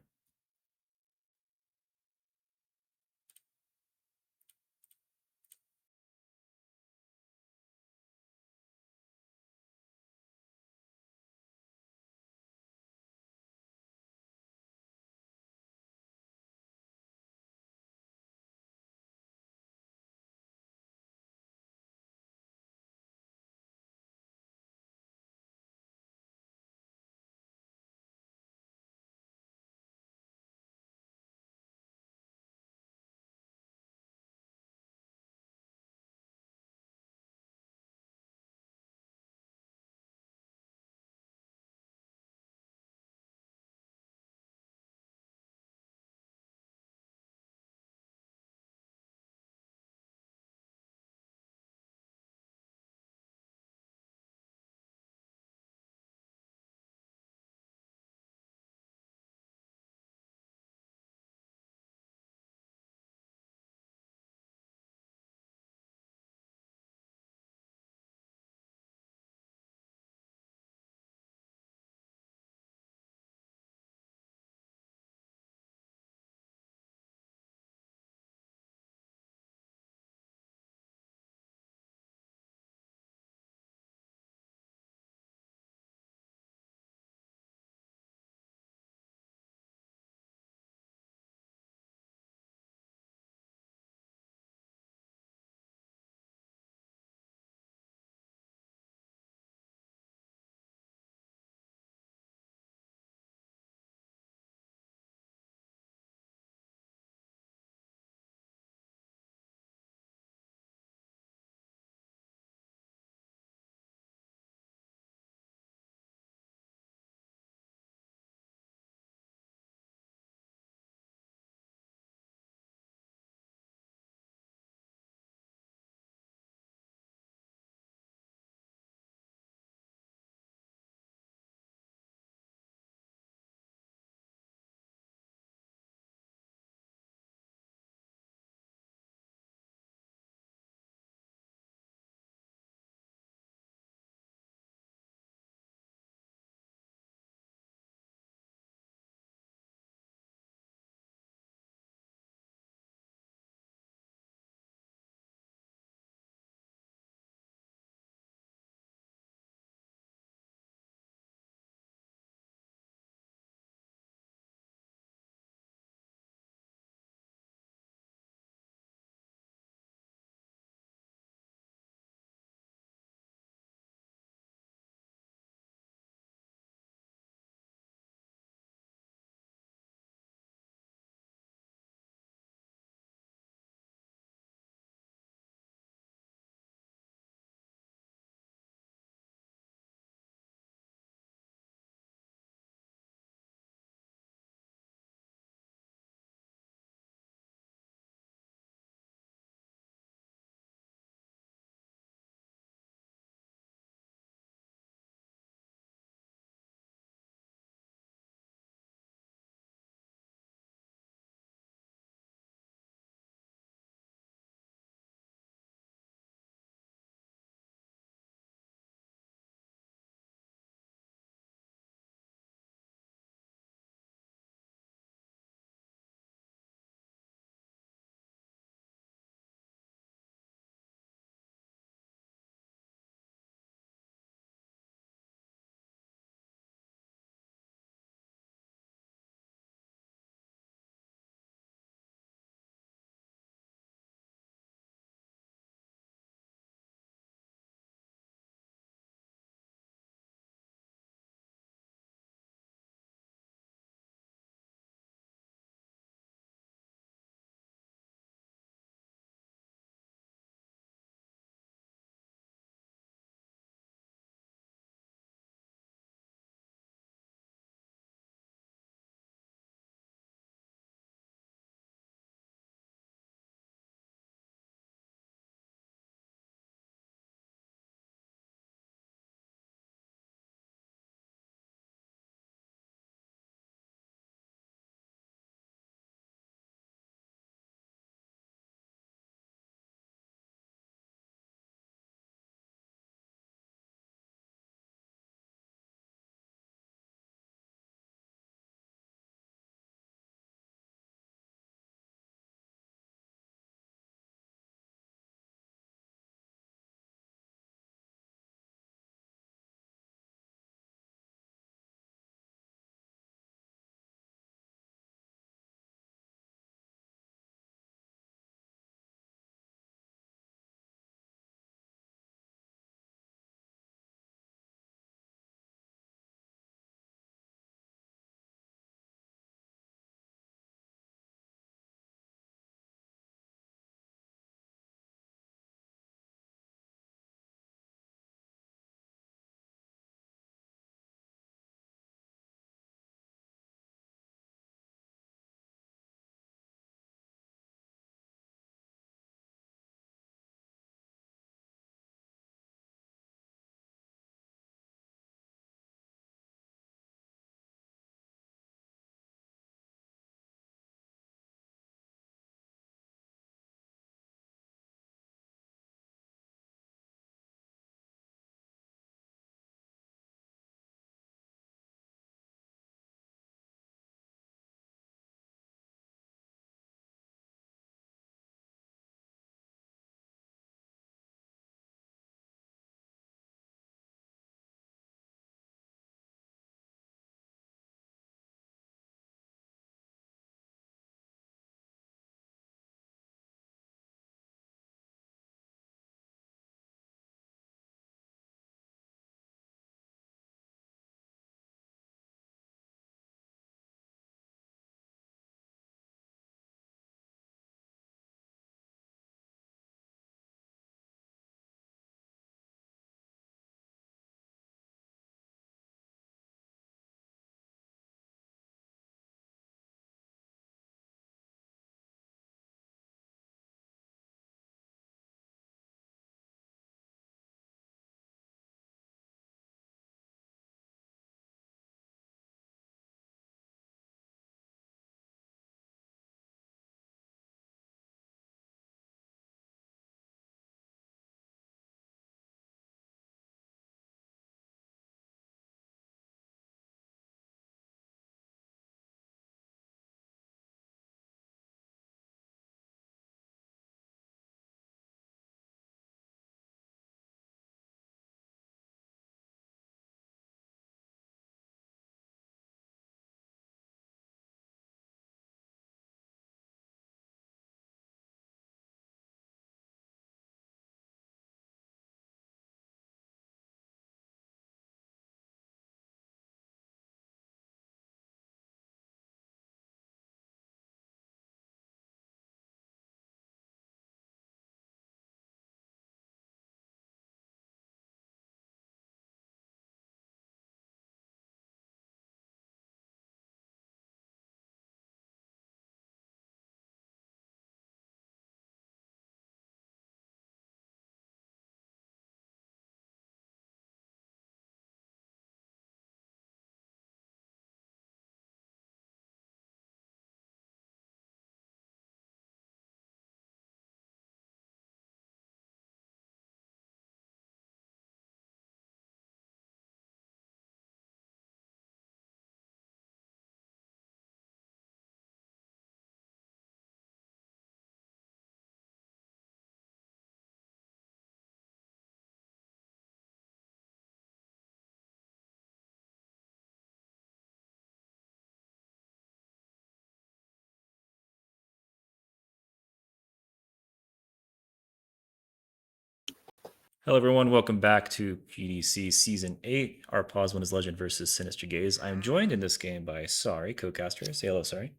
Hello, everyone. Welcome back to PDC Season 8. Our Pause One is Legend versus Sinister Gaze. I am joined in this game by Sorry, co-caster. Say hello, Sorry.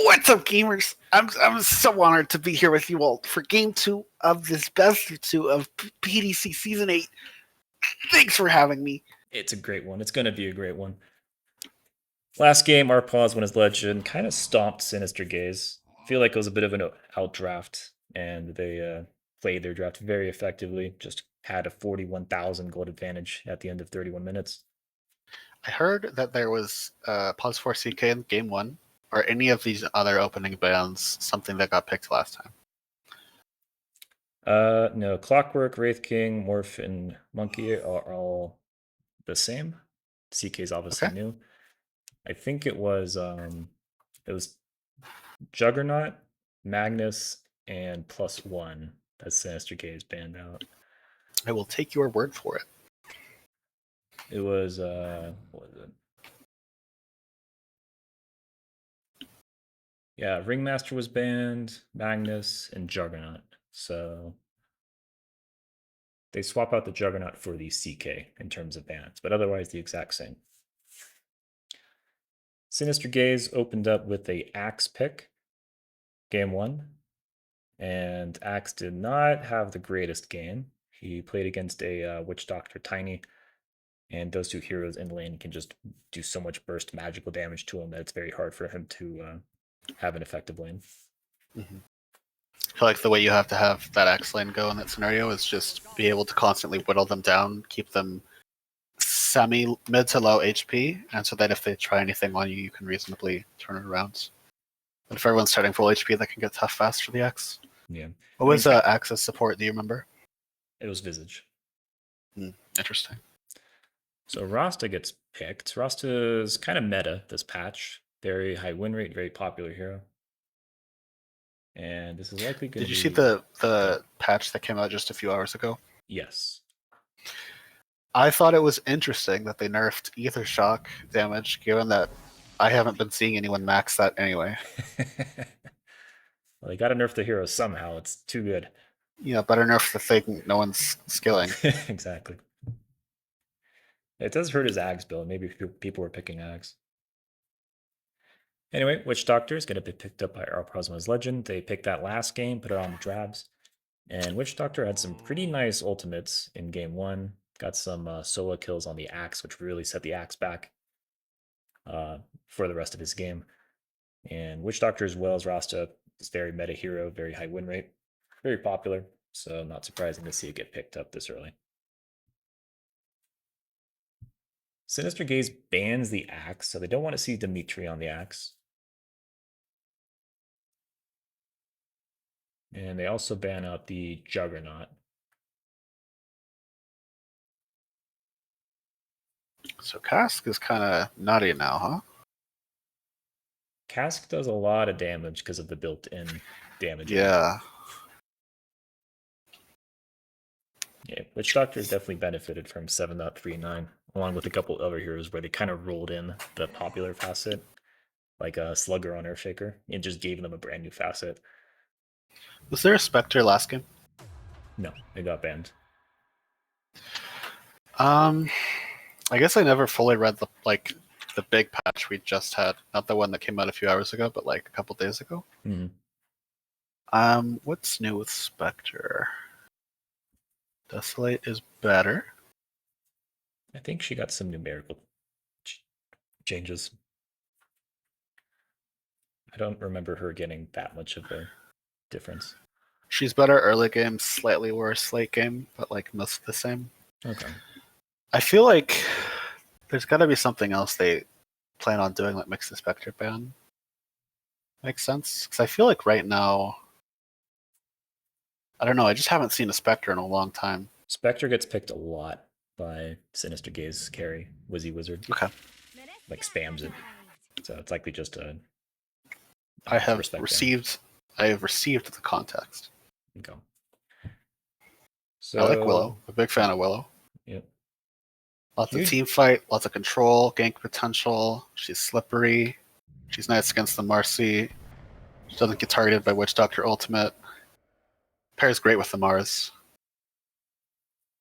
What's up, gamers? I'm so honored to be here with you all for Game 2 of this Best of 2 of PDC Season 8. Thanks for having me. It's a great one. It's going to be a great one. Last game, our Pause One is Legend kind of stomped Sinister Gaze. I feel like it was a bit of an outdraft, and they played their draft very effectively. Just had a 41,000 gold advantage at the end of 31 minutes. I heard that there was Pause 4 CK in Game 1, or any of these other opening bands, something that got picked last time. No, Clockwork, Wraith King, Morph, and Monkey are all the same. CK is obviously Okay. new. I think it was Juggernaut, Magnus, and +1 that Sinister Gaze banned out. I will take your word for it. It was what was it? Yeah, Ringmaster was banned, Magnus, and Juggernaut. So they swap out the Juggernaut for the CK in terms of bans, but otherwise the exact same. Sinister Gaze opened up with a Axe pick, game 1, and Axe did not have the greatest game. He played against a Witch Doctor Tiny, and those two heroes in lane can just do so much burst magical damage to him that it's very hard for him to have an effective lane. Mm-hmm. I feel like the way you have to have that Axe lane go in that scenario is just be able to constantly whittle them down, keep them mid to low HP, and so that if they try anything on you, you can reasonably turn it around. But if everyone's starting full HP, that can get tough fast for the Axe. Yeah. What was Axe's support? Do you remember? It was Visage. Interesting. So Rasta gets picked. Rasta is kind of meta this patch. Very high win rate, very popular hero. And this is likely going to be... Did you see the patch that came out just a few hours ago? Yes. I thought it was interesting that they nerfed Ether Shock damage, given that I haven't been seeing anyone max that anyway. Well, they got to nerf the hero somehow. It's too good. Yeah, better nerf the thing no one's skilling. Exactly. It does hurt his Ags build. Maybe people were picking Ags. Anyway, Witch Doctor is going to be picked up by our Prosma's Legend. They picked that last game, put it on the Drabs. And Witch Doctor had some pretty nice ultimates in game 1. Got some solo kills on the Axe, which really set the Axe back for the rest of his game. And Witch Doctor, as well as Rasta, is very meta hero, very high win rate, very popular. So not surprising to see it get picked up this early. Sinister Gaze bans the Axe, so they don't want to see Dimitri on the Axe. And they also ban out the Juggernaut. So Cask is kind of nutty now, huh? Cask does a lot of damage because of the built-in damage. Yeah. Yeah, Witch Doctor has definitely benefited from 7.39, along with a couple other heroes where they kind of rolled in the popular facet, like a Slugger on Earthshaker, and just gave them a brand new facet. Was there a Spectre last game? No, it got banned. I guess I never fully read the big patch we just had, not the one that came out a few hours ago, but like a couple days ago. Mm-hmm. What's new with Spectre? Desolate is better. I think she got some numerical changes. I don't remember her getting that much of a difference. She's better early game, slightly worse late game, but like most the same. Okay. I feel like there's got to be something else they plan on doing, like mix the Spectre ban. Makes sense? Because I feel like right now, I don't know, I just haven't seen a Spectre in a long time. Spectre gets picked a lot by Sinister Gaze carry, Wizzy Wizard. Okay. Like spams it. So it's likely just a... I have received the context. Okay. So, I like Willow. I'm a big fan of Willow. Yep. Lots of team fight, lots of control, gank potential. She's slippery. She's nice against the Marcy. She doesn't get targeted by Witch Doctor Ultimate. Pairs great with the Mars.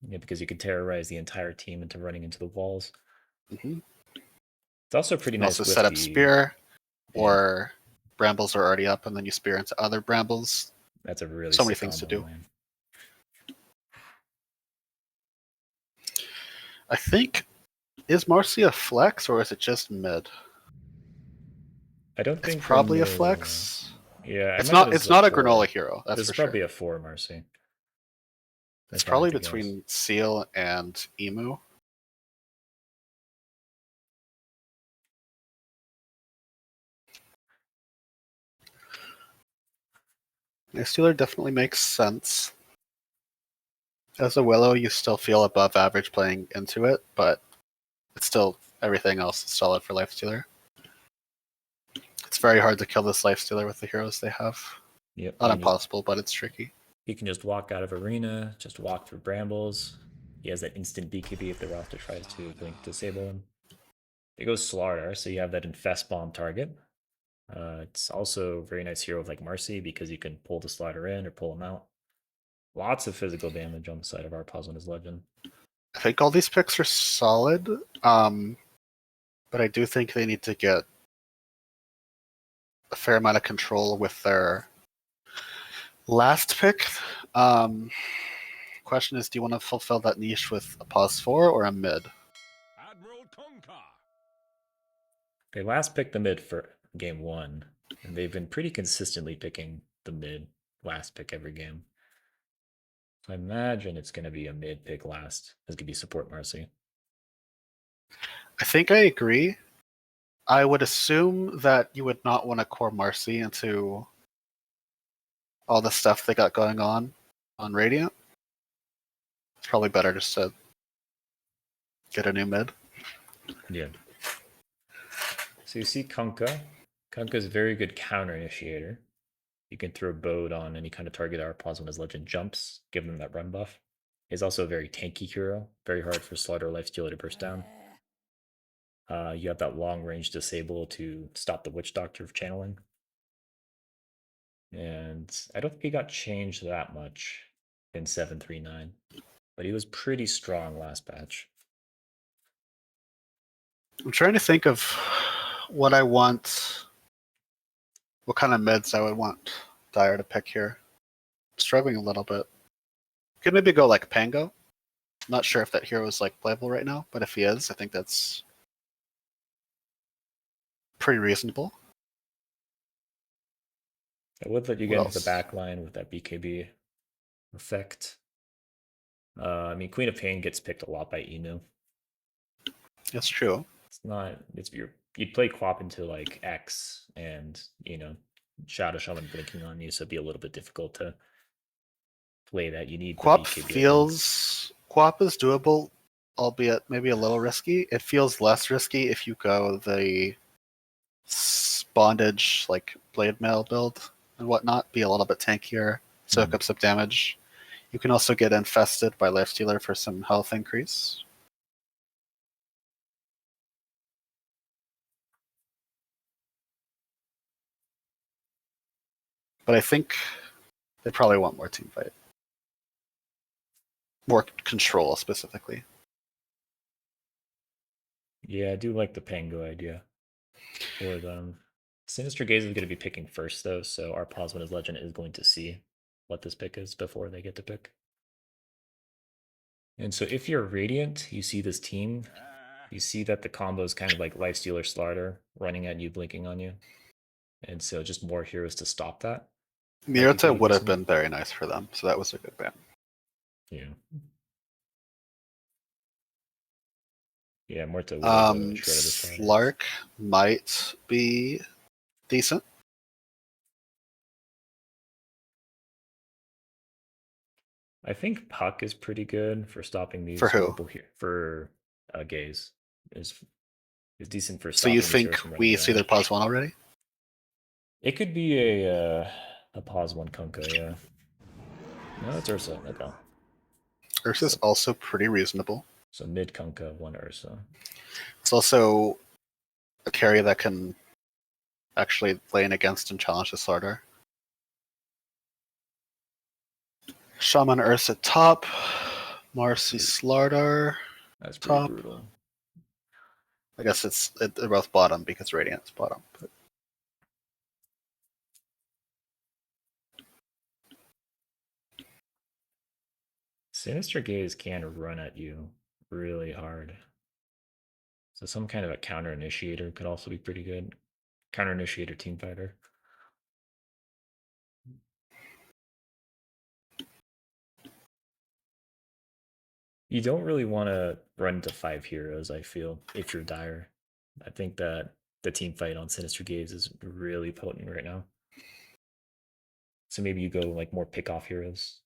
Yeah, because you can terrorize the entire team into running into the walls. Mm-hmm. It's also pretty You can nice also with set up the spear, yeah, or brambles are already up, and then you spear into other brambles. that's a really So many sick things to combo, do. man. I think, is Marcy a flex or is it just mid? I don't It's think probably a vanilla. flex. Yeah, I It's imagine not. this It's is a not a 4. granola hero. That's This for is probably sure. a 4 Marcy. It's If I had probably to guess. between Seal and Emu. Stealer definitely makes sense. As a Willow, you still feel above average playing into it, but it's still everything else is solid for Lifestealer. It's very hard to kill this Lifestealer with the heroes they have. Yep. Not I mean, impossible, but it's tricky. he can just walk out of arena, just walk through brambles. He has that instant BKB if the roster tries to blink disable him. It goes Slardar, so you have that infest bomb target. It's also a very nice hero with like Marcy because you can pull the slider in or pull him out. Lots of physical damage on the side of our Pazwan is Legend. I think all these picks are solid, but I do think they need to get a fair amount of control with their last pick. Question is, do you want to fulfill that niche with a pause 4 or a mid? Admiral Tonka. They last picked the mid for game 1, and they've been pretty consistently picking the mid last pick every game. So I imagine it's going to be a mid pick last. It's going to be support Marcy. I think I agree. I would assume that you would not want to core Marcy into all the stuff they got going on Radiant. It's probably better just to get a new mid. Yeah. So you see Kunkka. Kunkka is a very good counter initiator. You can throw Bode on any kind of target our Pazwan as Legend jumps, give them that run buff. He's also a very tanky hero, very hard for Slaughter Lifestealer to burst down. You have that long range disable to stop the Witch Doctor of channeling. And I don't think he got changed that much in 739, but he was pretty strong last patch. I'm trying to think of what I want, what kind of mids I would want Dire to pick here. I'm struggling a little bit. Could maybe go like Pango. Not sure if that hero is like playable right now, but if he is, I think that's pretty reasonable. I would let you What get into the else? back line with that BKB effect. I mean, Queen of Pain gets picked a lot by Emu. That's true. It's not. You'd play Quap into like X, and Shadow Shaman blinking on you, so it'd be a little bit difficult to play that. You need the Quap BKB. Quap is doable, albeit maybe a little risky. It feels less risky if you go the bondage like blade mail build and whatnot. Be a little bit tankier, soak up some damage. You can also get infested by Lifestealer for some health increase. But I think they probably want more team fight. More control specifically. Yeah, I do like the Pango idea for them. Sinister Gaze is going to be picking first, though, so our Pazwan as Legend is going to see what this pick is before they get to pick. And so if you're Radiant, you see this team, you see that the combo is kind of like Lifestealer Slaughter running at you, blinking on you. And so just more heroes to stop that. Mirta would have been very nice for them, so that was a good ban. Yeah. Yeah, Morta would have shredded the sliders. Slark might be decent. I think Puck is pretty good for stopping these For who? purple here for Gaze is decent for So stopping you these think heroes from running we around. see their pause one already? It could be a pause one Kunkka, yeah. No, it's Ursa. Okay. Ursa's also pretty reasonable. So mid Kunkka, one Ursa. It's also a carry that can actually lane against and challenge the starter. Shaman Ursa top. Marcy Slardar. That's pretty Top. brutal. I guess they're both bottom because Radiant's bottom. But Sinister Gaze can run at you really hard. So some kind of a counter initiator could also be pretty good. Counter initiator team fighter. You don't really want to run into 5 heroes, I feel, if you're dire. I think that the team fight on Sinister Gaze is really potent right now. So maybe you go like more pick off heroes.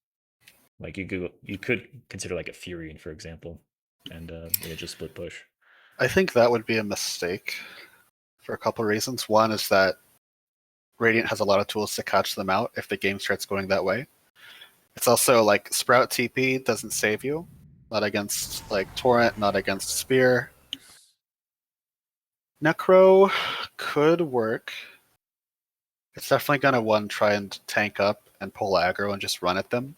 Like you could consider like a Furion, for example, and just split push. I think that would be a mistake for a couple of reasons. One is that Radiant has a lot of tools to catch them out if the game starts going that way. It's also like Sprout TP doesn't save you. Not against like Torrent, not against Spear. Necro could work. It's definitely gonna try and tank up and pull aggro and just run at them.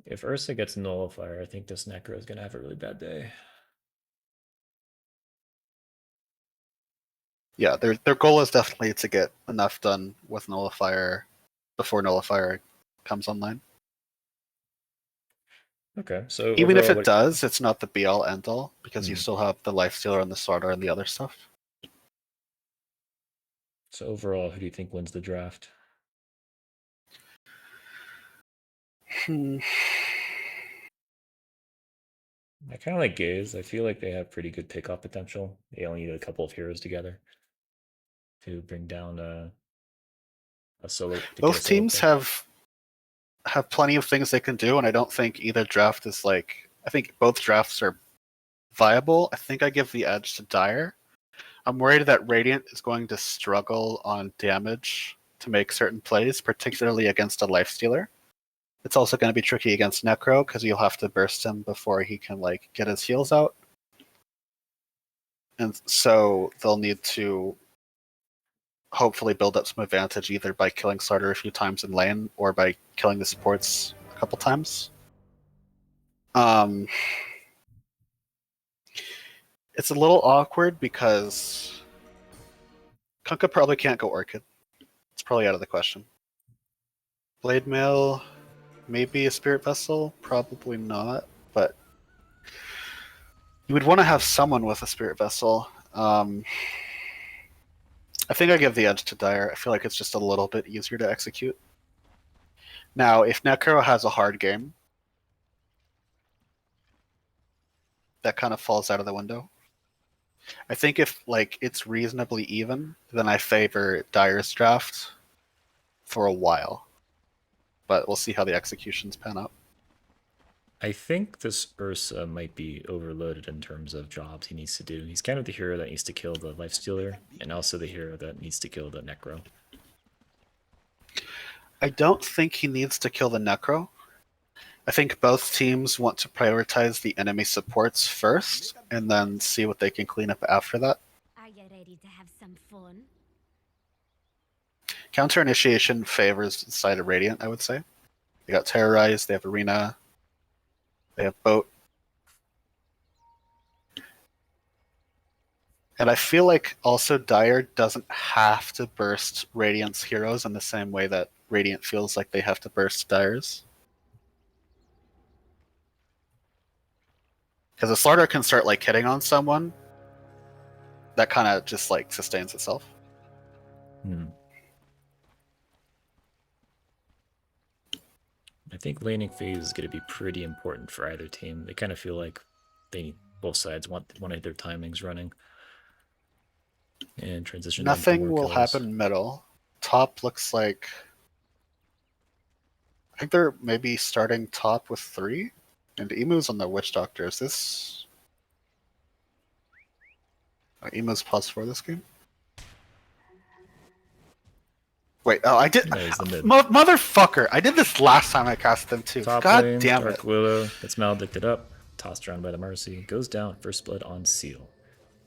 If Ursa gets Nullifier, I think this Necro is gonna have a really bad day. Yeah, their goal is definitely to get enough done with Nullifier before Nullifier comes online. Okay, so even if overall, it does, it's not the be all end all because you Mhm. still have the Lifestealer and the Slardar and the other stuff. So overall, who do you think wins the draft? I kind of like Gaze. I feel like they have pretty good pickoff potential. They only need a couple of heroes together to bring down a solo. To get a Both solo teams pick. have plenty of things they can do, and I don't think either draft is like. I think both drafts are viable. I think I give the edge to Dire. I'm worried that Radiant is going to struggle on damage to make certain plays, particularly against a Lifestealer. It's also going to be tricky against Necro because you'll have to burst him before he can like get his heals out. And so they'll need to hopefully build up some advantage either by killing Starter a few times in lane or by killing the supports a couple times. It's a little awkward because Kunkka probably can't go Orchid. It's probably out of the question. Blade Mail, maybe a Spirit Vessel, probably not, but you would want to have someone with a Spirit Vessel. I think I give the edge to Dire. I feel like it's just a little bit easier to execute. Now, if Necro has a hard game, that kind of falls out of the window. I think if like it's reasonably even, then I favor Dire's draft for a while. But we'll see how the executions pan out. I think this Ursa might be overloaded in terms of jobs he needs to do. He's kind of the hero that needs to kill the Lifestealer, and also the hero that needs to kill the Necro. I don't think he needs to kill the Necro. I think both teams want to prioritize the enemy supports first, and then see what they can clean up after that. Are you ready to have some fun? Counter initiation favors the side of Radiant, I would say. They got Terrorize, they have Arena, they have Boat. And I feel like also Dire doesn't have to burst Radiant's heroes in the same way that Radiant feels like they have to burst Dire's. Because a Slardar can start like hitting on someone, that kind of just like sustains itself. I think laning phase is going to be pretty important for either team. They kind of feel like both sides want one of their timings running and transition. Nothing will happen middle. Top looks like I think they're maybe starting top with 3, and Emu's on the Witch Doctor. Is this Emu's +4 this game? Wait, oh, I did. No, he's the mid. Motherfucker! I did this last time I cast them too. Top God lane, damn Dark it! Willow gets maledicted up, tossed around by the Mercy, goes down, first blood on Seal.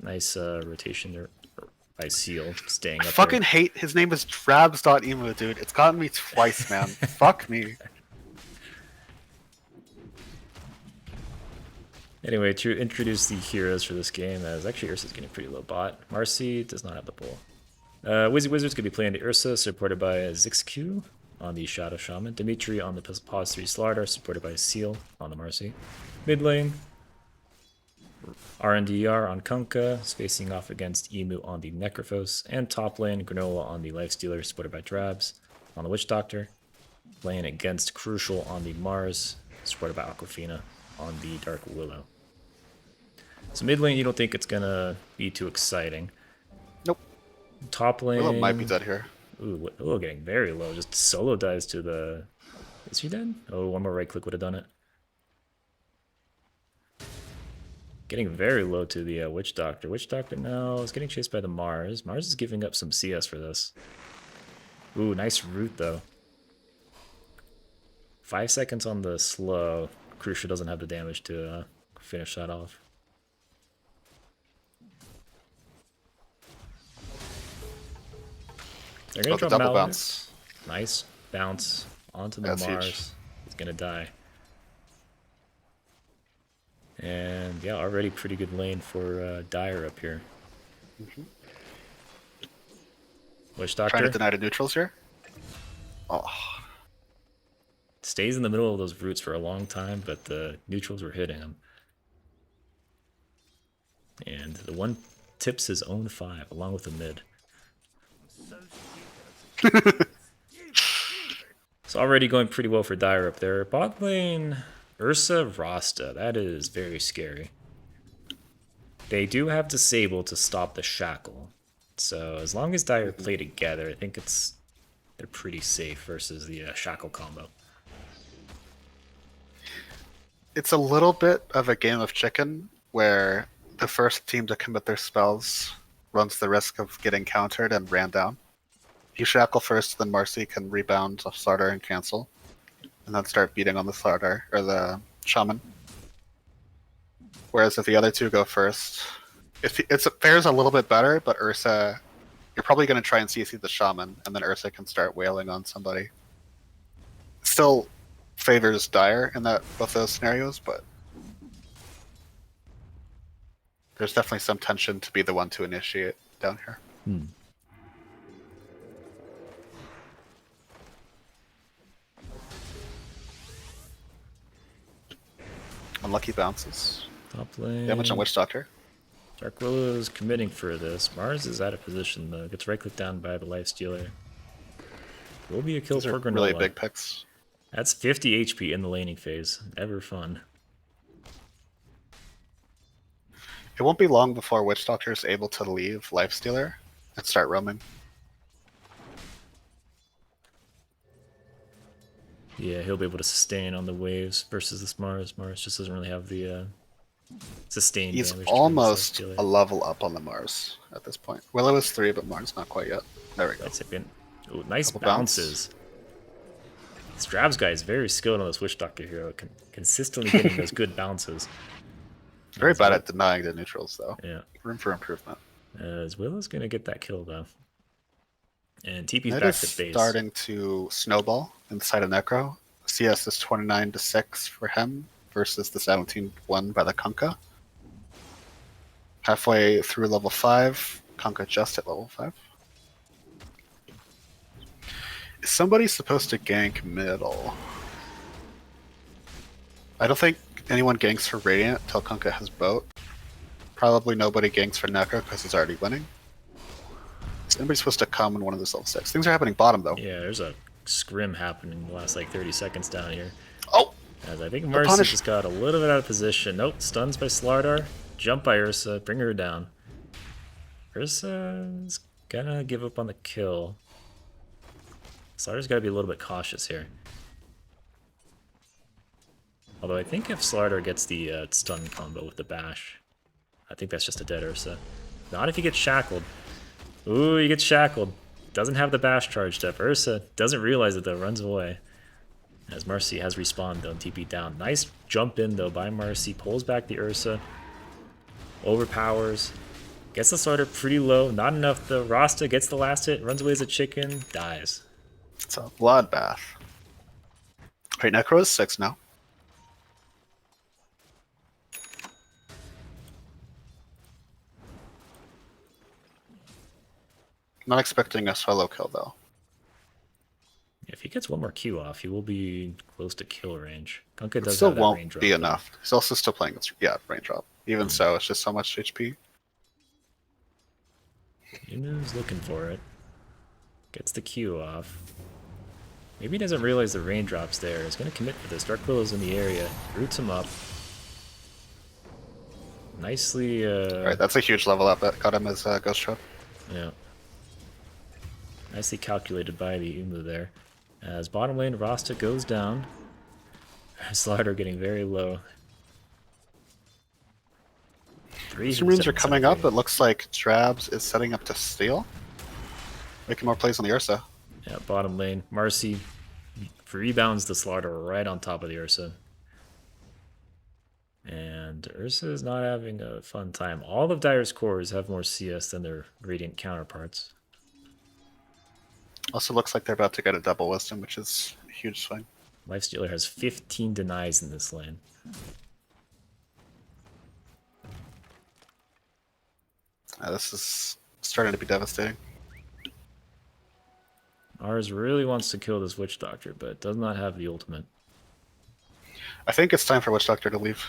Nice rotation there, by Seal staying I up fucking there. hate his name is Drabs.emu, dude. It's gotten me twice, man. Fuck me. Anyway, to introduce the heroes for this game, as actually Ursa's getting pretty low bot. Marcy does not have the pull. Wizzy Wizard's going to be playing the Ursa, supported by Zixq on the Shadow Shaman. Dimitri on the Pause 3 Slardar, supported by Seal on the Marcy. Mid lane, RNDR on Kunkka, is facing off against Emu on the Necrophos. And top lane, Granola on the Lifestealer, supported by Drabs on the Witch Doctor. Playing against Crucial on the Mars, supported by Aquafina on the Dark Willow. So mid lane, you don't think it's gonna be too exciting. Nope. Top lane... Willow might be dead here. Ooh, Willow getting very low. Just solo dives to the... Is he dead? Oh, one more right click would have done it. Getting very low to the Witch Doctor. Witch Doctor now is getting chased by the Mars. Mars is giving up some CS for this. Ooh, nice root though. 5 seconds on the slow. Crucial doesn't have the damage to finish that off. They're gonna drop double Malware. bounce. Nice bounce onto the That's Mars. huge. He's gonna die. And yeah, already pretty good lane for Dire up here. Witch Trying to Doctor deny the neutrals here. Oh, stays in the middle of those roots for a long time, but the neutrals were hitting him. And the one tips his own 5 along with the mid. It's already going pretty well for Dire up there. Bot lane, Ursa Rasta. That is very scary. They do have Disable to stop the Shackle. So as long as Dire play together, I think they're pretty safe versus the Shackle combo. it's a little bit of a game of chicken where the first team to commit their spells runs the risk of getting countered and ran down. If you shackle first, then Marcy can rebound off Slardar and cancel, and then start beating on the Slardar or the Shaman. Whereas if the other two go first, it fares a little bit better, but Ursa, you're probably going to try and CC the Shaman, and then Ursa can start wailing on somebody. Still favors Dire in both those scenarios, but there's definitely some tension to be the one to initiate down here. Unlucky bounces. Top lane. Damage on Witch Doctor. Dark Willow is committing for this. Mars is out of position though. Gets right clicked down by the Lifestealer. Will be a kill These for are Granola. really big picks. That's 50 HP in the laning phase. Ever fun. It won't be long before Witch Doctor is able to leave Lifestealer and start roaming. Yeah, he'll be able to sustain on the waves versus this Mars. Mars just doesn't really have the sustain He's damage. to almost Lifestealer. a level up on the Mars at this point. Willow is 3, but Mars not quite yet. There we go. Right second. Ooh, nice Couple bounce. bounces. This Drabs guy is very skilled on this Witch Doctor hero. Consistently getting those good bounces. Very That's bad good. at denying the neutrals, though. Yeah. Room for improvement. As Willow's gonna get that kill though. And TP's It back is to base. starting to snowball inside of Necro. CS is 29-6 for him versus the 17-1 by the Kunkka. Halfway through level 5, Kunkka just at level 5. Is somebody supposed to gank middle? I don't think anyone ganks for Radiant till Kunkka has boat. Probably nobody ganks for Necro because he's already winning. Is anybody supposed to come in one of those level 6? Things are happening bottom though. Yeah, there's a scrim happening in the last like 30 seconds down here. Oh! As I think Mercy punish- just got a little bit out of position. Nope, stuns by Slardar. Jump by Ursa, bring her down. Ursa's gonna give up on the kill. Slardar's gotta be a little bit cautious here. Although I think if Slardar gets the stun combo with the bash, I think that's just a dead Ursa. Not if he gets shackled. Ooh, he gets shackled. Doesn't have the bash charged up. Ursa doesn't realize it though, runs away. As Marcy has respawned though, TP down. Nice jump in though by Marcy, pulls back the Ursa. Overpowers. Gets the starter pretty low. Not enough though. Rasta gets the last hit, runs away as a chicken, dies. It's a bloodbath. Right, Necro is 6 now. Not expecting a solo kill though. If he gets one more Q off, he will be close to kill range. Kunkka It does still have that won't range drop, be though. enough. He's also still playing its range drop. Even so, it's just so much HP. Yunu's looking for it. Gets the Q off. Maybe he doesn't realize the raindrop's there. He's going to commit for this. Dark Willow's in the area. Roots him up. Nicely, Alright, that's a huge level up. That got him his Ghost Trap. yeah. Nicely calculated by the Umu there. As bottom lane, Rasta goes down. Slaughter getting very low. Some runes are coming up. It looks like Drabs is setting up to steal. Making more plays on the Ursa. Yeah, bottom lane. Marcy rebounds the Slaughter right on top of the Ursa. And Ursa is not having a fun time. All of Dire's cores have more CS than their Radiant counterparts. Also looks like they're about to get a double wisdom, which is a huge swing. Lifestealer has 15 denies in this lane. This is starting to be devastating. Ours really wants to kill this Witch Doctor, but does not have the ultimate. I think it's time for Witch Doctor to leave.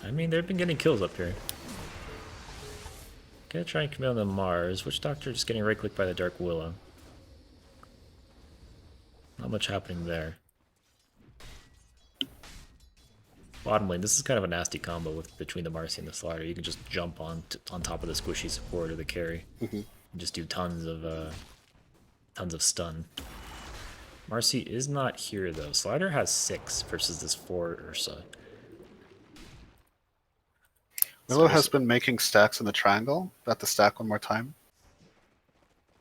I mean, they've been getting kills up here. Gonna try and commit on the Mars. Witch Doctor just getting right-clicked by the Dark Willow. Not much happening there. Bottom lane, this is kind of a nasty combo with between the Marcy and the Slaughter. You can just jump on top of the squishy support or the carry. And just do tons of stun. Marcy is not here though. Slaughter has 6 versus this 4 Ursa. Willow has been making stacks in the triangle. About to stack one more time.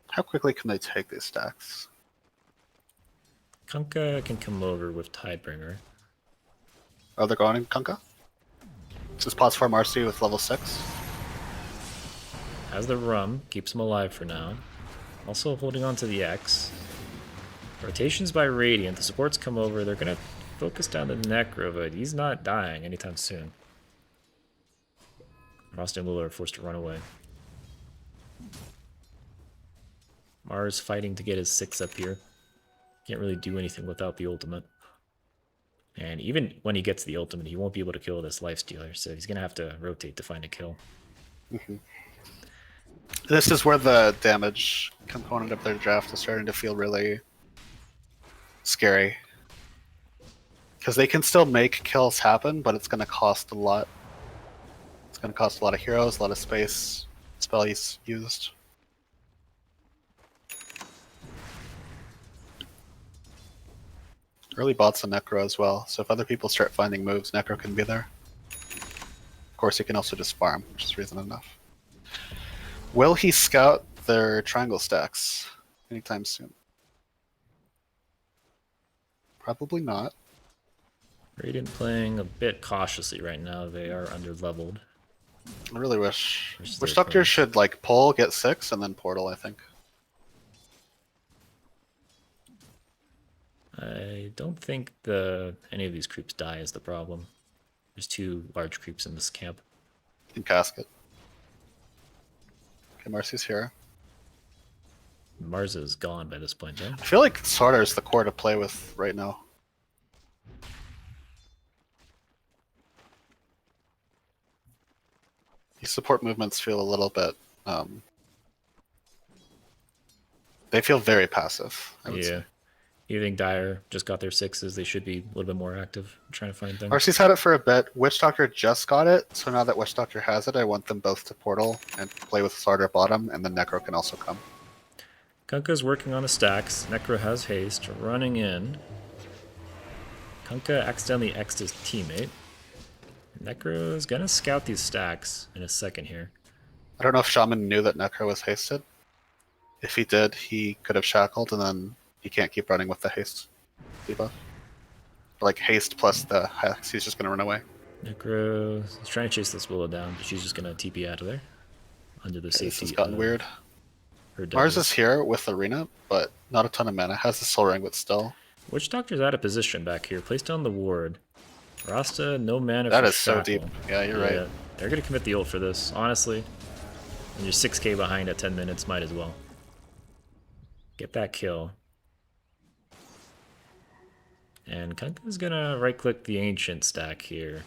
How quickly can they take these stacks? Kunkka can come over with Tidebringer. Oh, they're going in Kunkka? This is pots for Marcy with level 6. Has the rum, keeps him alive for now. Also holding on to the X. Rotations by Radiant. The supports come over. They're going to focus down the Necro, but he's not dying anytime soon. Frost and Willow are forced to run away. Mars fighting to get his 6 up here. Can't really do anything without the ultimate. And even when he gets the ultimate, he won't be able to kill this Lifestealer, so he's going to have to rotate to find a kill. This is where the damage component of their draft is starting to feel really scary. Because they can still make kills happen, but it's going to cost a lot. It's going to cost a lot of heroes, a lot of space, spells used. Early bots on Necro as well, so if other people start finding moves, Necro can be there. Of course, he can also just farm, which is reason enough. Will he scout their triangle stacks anytime soon? Probably not. Radiant playing a bit cautiously right now. They are under-leveled. I really wish. Versus Witch their Doctor opponents. should like pull, get 6, and then portal, I think. I don't think any of these creeps die is the problem. There's 2 large creeps in this camp. In casket. Okay, Marcy's here. Mars is gone by this point, yeah? I feel like Sarter is the core to play with right now. These support movements feel a little bit. They feel very passive, I would say. You think Dire just got their 6s? They should be a little bit more active trying to find things. Marcy's had it for a bit. Witch Doctor just got it, so now that Witch Doctor has it, I want them both to portal and play with Sarter bottom, and then Necro can also come. Kunkka's working on the stacks. Necro has haste, running in. Kunkka accidentally X'd his teammate. Necro is gonna scout these stacks in a second here. I don't know if Shaman knew that Necro was hasted. If he did, he could have shackled, and then he can't keep running with the haste debuff. Like haste plus the hex, he's just gonna run away. Necro is trying to chase this Willow down, but she's just gonna TP out of there. Under the Okay, this safety has gotten of weird. her Mars Douglas. is here with Arena, but not a ton of mana. Has the Soul Ring, but still. Witch Doctor's out of position back here. Place down the ward. Rasta, no mana That for is so Shackle. deep. Yeah, you're right. They're gonna commit the ult for this, honestly. And you're 6k behind at 10 minutes, might as well. Get that kill. And Kunkka's gonna right-click the Ancient stack here.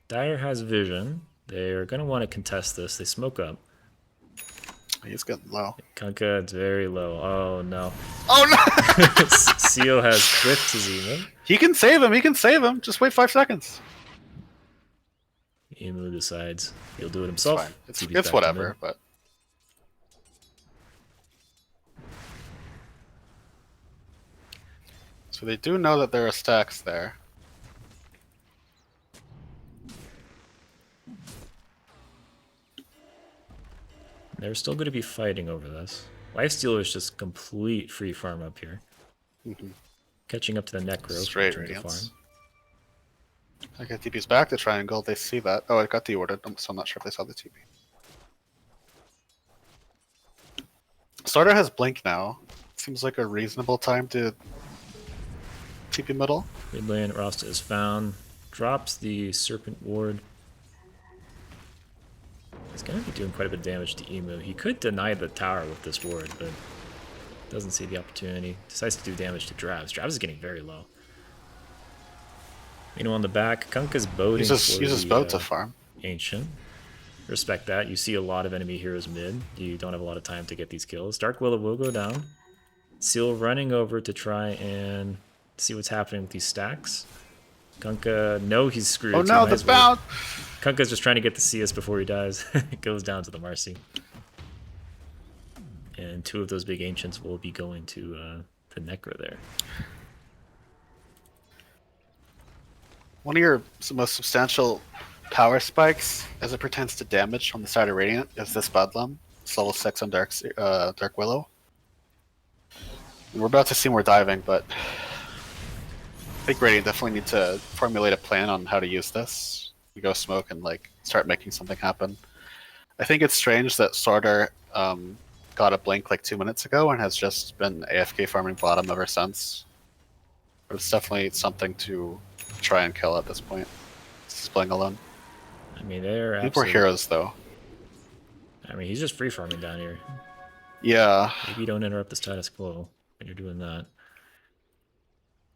Dire has vision. They're gonna want to contest this. They smoke up. He's getting low. Kunkka, it's very low. Oh no. Oh no! Seal has Cliff to Zima. He can save him. He can save him. Just wait 5 seconds. Emu decides he'll do it It's himself. fine. It's TP's back to whatever, mid. but. So they do know that there are stacks there. They're still going to be fighting over this. Lifestealer is just complete free farm up here. Mhm. Catching up to the Necro. Straight trying to Radiance. farm. I got TP's back to triangle. They see that. Oh, it got deordered, so I'm not sure if they saw the TP. Starter has Blink now. Seems like a reasonable time to TP middle. Mid lane, Rasta is found. Drops the Serpent Ward. He's going to be doing quite a bit of damage to Emu. He could deny the tower with this ward, but doesn't see the opportunity. Decides to do damage to Dravs. Dravs is getting very low. Meanwhile, on the back, Kunkka's boating Uses for boat the to farm. Ancient. Respect that. You see a lot of enemy heroes mid. You don't have a lot of time to get these kills. Dark Willow will go down. Seal running over to try and see what's happening with these stacks. Kunkka, no, he's screwed. Oh He no, might the as well- bound! Kunkka's just trying to get the CS before he dies. It goes down to the Marcy. And 2 of those big Ancients will be going to Necro there. One of your most substantial power spikes as it pertains to damage on the side of Radiant is this Bedlam. It's level 6 on Dark Willow. And we're about to see more diving, but I think Radiant definitely need to formulate a plan on how to use this. You go smoke and like start making something happen. I think it's strange that Sorter got a blink like 2 minutes ago and has just been AFK farming bottom ever since. But it's definitely something to try and kill at this point. He's playing alone. I mean, they're People are absolute- heroes though. I mean, he's just free farming down here. Yeah. Maybe you don't interrupt the status quo when you're doing that.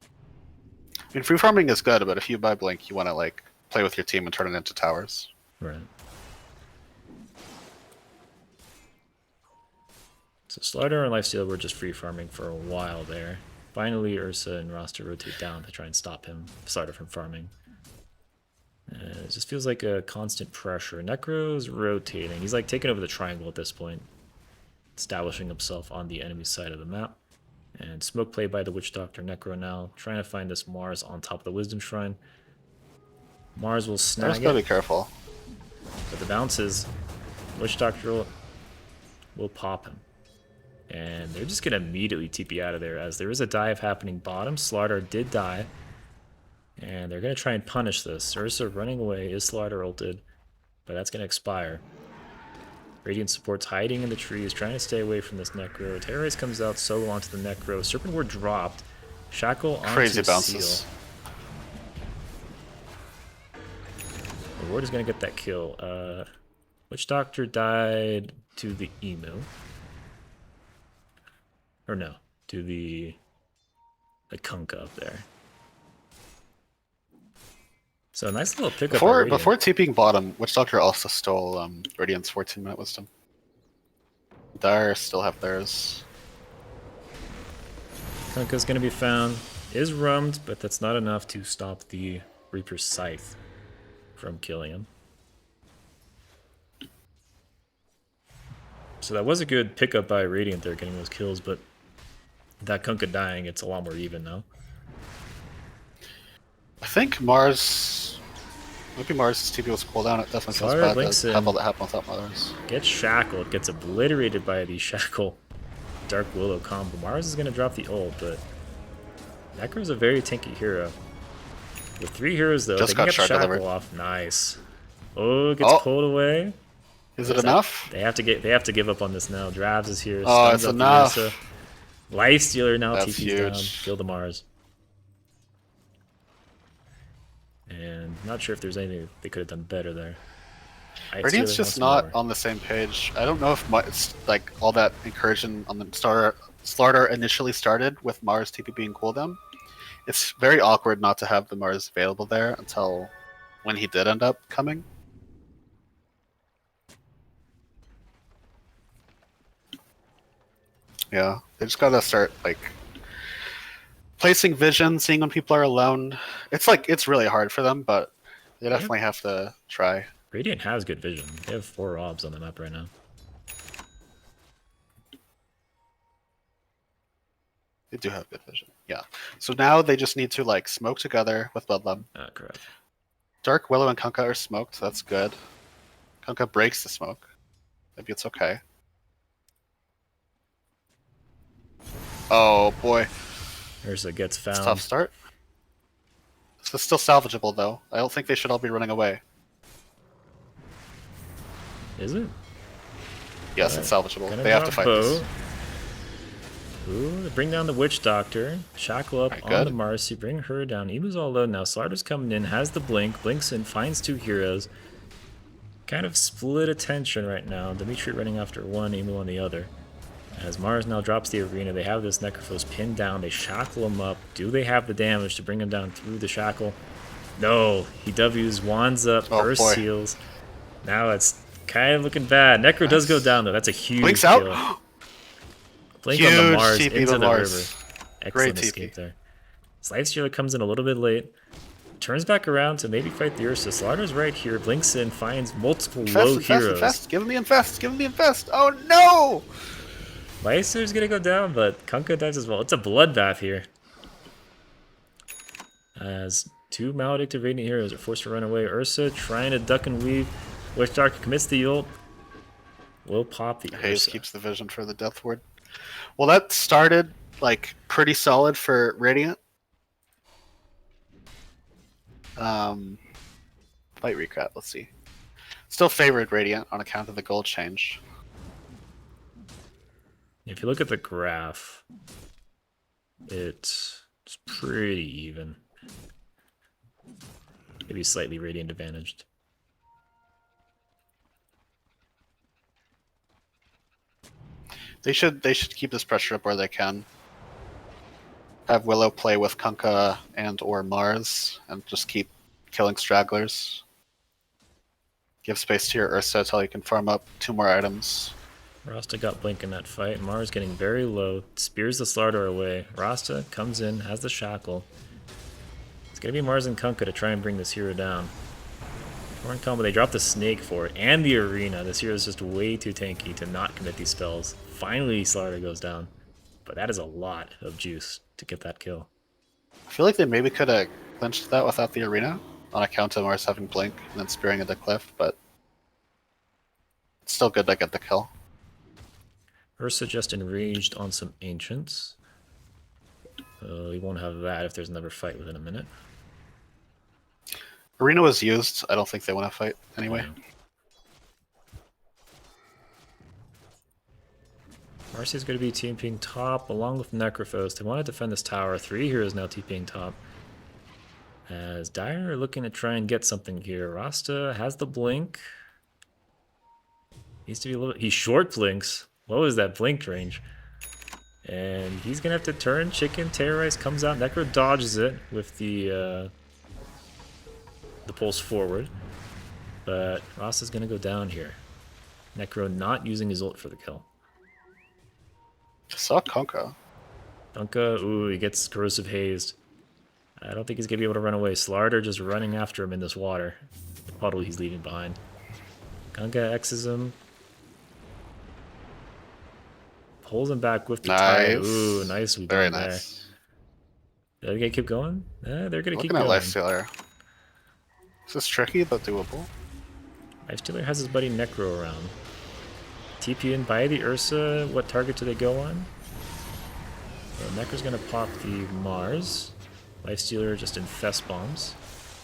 I mean, free farming is good, but if you buy blink, you want to like play with your team and turn it into towers. Right. So Slider and Lifesteal were just free farming for a while there. Finally, Ursa and Rasta rotate down to try and stop him, Slider from farming. It just feels like a constant pressure. Necro's rotating. He's like taking over the triangle at this point, establishing himself on the enemy side of the map. And smoke play by the Witch Doctor Necro now, trying to find this Mars on top of the Wisdom Shrine. Mars will Just snag gotta it, be careful. but the bounces, Witch Doctor will pop him. And they're just going to immediately TP out of there as there is a dive happening bottom. Slaughter did die. And they're going to try and punish this. Ursa running away is Slaughter ulted, but that's going to expire. Radiant support's hiding in the trees, trying to stay away from this Necro. Terrorize comes out solo onto the Necro. Serpent Ward dropped. Shackle onto Crazy Seal. bounces. The Ward is going to get that kill. Witch Doctor died to the Emu. Or no, to the Kunkka up there. So a nice little pickup. Before TPing bottom, Witch Doctor also stole Radiant's 14-minute wisdom. Dire still have theirs. Kunkka's going to be found. Is rummed, but that's not enough to stop the Reaper's Scythe from killing him. So that was a good pickup by Radiant there, getting those kills, but that Kunkka dying, it's a lot more even now. I think Mars... Maybe Mars' TP was cooldown. It definitely feels Sorry, bad Link's to have in. all that happen without Mothers. Gets shackled, gets obliterated by the Shackle Dark Willow combo. Mars is going to drop the ult, but Necro's a very tanky hero. With 3 heroes though, Just they can got get shard Shackle delivered. off. Nice. Oh, gets Oh. pulled away. Is it There's that- enough? They have to give up on this now. Drabs is here. Oh, Stuns it's up enough. the Ursa. Lifestealer now That's TP's down. huge. Kill the Mars. And not sure if there's anything they could have done better there. Radiant's Lifestealer just wants not more. on the same page. I don't know if it's like all that incursion on the starter initially started with Mars TP being cooldown. It's very awkward not to have the Mars available there until when he did end up coming. Yeah, they just gotta start like placing vision, seeing when people are alone. It's really hard for them, but they definitely have to try. Radiant has good vision. They have 4 obs on the map right now. They do have good vision. Yeah. So now they just need to like smoke together with Bloodlum. Correct. Dark Willow and Kunkka are smoked. So that's good. Kunkka breaks the smoke. Maybe it's okay. Oh boy. Ursa gets It's a found. tough start. This is still salvageable though. I don't think they should all be running away. Is it? Yes, it's salvageable. Gonna They have to drop fight Bo. this. Ooh, they bring down the Witch Doctor. Shackle up Alright, on good. the Marcy. Bring her down. Emu's all alone now. Slarder's coming in. Has the blink. Blinks in. Finds 2 heroes. Kind of split attention right now. Dimitri running after one. Emu on the other. As Mars now drops the arena, they have this Necrophos pinned down. They shackle him up. Do they have the damage to bring him down through the shackle? No. He W's, wands up, Oh, burst boy. heals. Now it's kind of looking bad. Necro does go down though. That's a huge Blinks kill. out. Blink on the Huge Mars TP into to the Mars. river. Excellent Great TP. escape there. Lifestealer comes in a little bit late. Turns back around to maybe fight the Ursa. Slaughter's right here. Blinks in, finds multiple low heroes. Infest. Give him the infest. Give him the infest. Oh no! Lifestealer's gonna go down, but Kunkka dies as well. It's a bloodbath here. As 2 maledictive radiant heroes are forced to run away. Ursa trying to duck and weave. Witch Doctor commits the ult. Will pop the Haze Ursa. keeps the vision for the Death Ward. Well, that started like pretty solid for Radiant. Fight recap. Let's see. Still favored Radiant on account of the gold change. If you look at the graph, it's pretty even. Maybe slightly radiant advantaged. They should keep this pressure up where they can. Have Willow play with Kunkka and or Mars and just keep killing stragglers. Give space to your Ursa until you can farm up 2 more items. Rasta got blink in that fight. Mars getting very low. Spears the Slardar away. Rasta comes in, has the shackle. It's gonna be Mars and Kunkka to try and bring this hero down. Torn combo, they drop the snake for it and the arena. This hero is just way too tanky to not commit these spells. Finally, Slardar goes down. But that is a lot of juice to get that kill. I feel like they maybe could have clinched that without the arena on account of Mars having blink and then spearing at the cliff, but it's still good to get the kill. Ursa just enraged on some ancients. He won't have that if there's another fight within a minute. Arena was used. I don't think they want to fight anyway. Yeah. Marcy's going to be TPing top along with Necrophos. They want to defend this tower. 3 heroes now TPing top. As Dire are looking to try and get something here. Rasta has the blink. Needs to be a little... He short blinks. What was that blink range? And he's going to have to turn. Chicken Terrorize comes out. Necro dodges it with the pulse forward. But Rasta's going to go down here. Necro not using his ult for the kill. Just saw Kunkka. Kunkka, ooh, he gets corrosive hazed. I don't think he's gonna be able to run away. Slardar just running after him in this water. The puddle he's leaving behind. Kunkka X's him. Pulls him back with the tide. Nice. Ooh, nice. Very nice. There. Are they gonna keep going? They're gonna keep Looking at going. Lifestealer. This is tricky, but doable. Lifestealer has his buddy Necro around. TP in by the Ursa. What target do they go on? Necro's gonna pop the Mars. Lifestealer just infests bombs.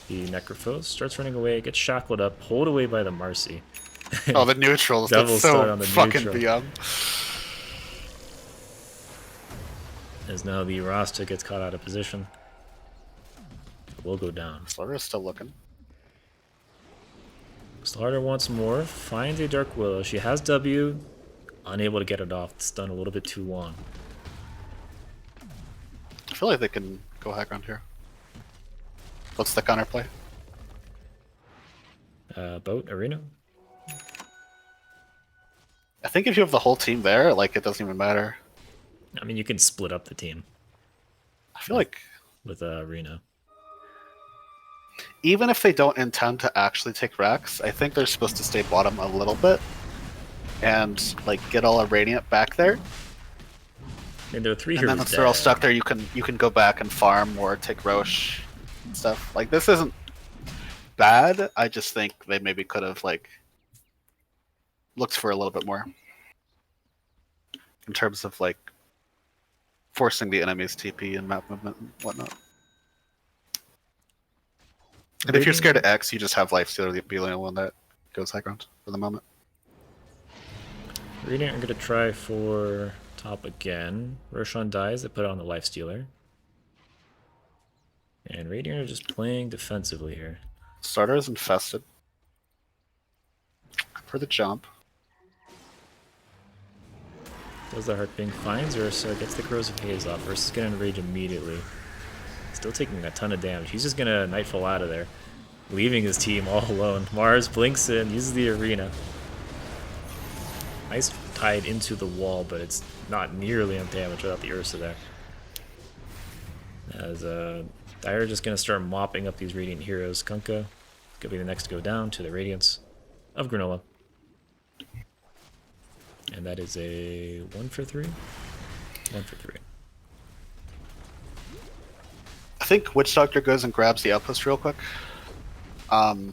The Necrophos starts running away, gets shackled up, pulled away by the Marcy. Oh, the neutrals. Double That's start so on the fucking neutral. BM. As now the Rasta gets caught out of position. Will go down. Slaughter is still looking. Slaughter wants more, finds a Dark Willow. She has W, unable to get it off. It's done a little bit too long. I feel like they can go high ground here. What's the counterplay? Boat, Arena. I think if you have the whole team there, like, it doesn't even matter. I mean, you can split up the team I feel like with Arena. even if they don't intend to actually take Rex, I think they're supposed to stay bottom a little bit and like get all our Radiant back there. I mean, there are 3 And heroes then once they're all dead. stuck there, you can go back and farm or take Roche and stuff. Like, this isn't bad. I just think they maybe could have like looked for a little bit more in terms of like forcing the enemy's TP and map movement and whatnot. And if you're scared of X, you just have Lifestealer be the only one that goes high ground for the moment. Radiant are going to try for top again. Roshan dies, they put on the Lifestealer. And Radiant are just playing defensively here. Starter is infested. For the jump. Does the Heartbing, finds Ursa, gets the Corrosive Haze off. Ursa's going to enrage immediately. Still taking a ton of damage. He's just going to Nightfall out of there, leaving his team all alone. Mars blinks in, uses the Arena. Nice tied into the wall, but it's not nearly enough damage without the Ursa there. As Dire just going to start mopping up these Radiant heroes. Kunkka going to be the next to go down to the Radiance of Granola. And that is a 1 for 3? 1 for 3. I think Witch Doctor goes and grabs the outpost real quick. I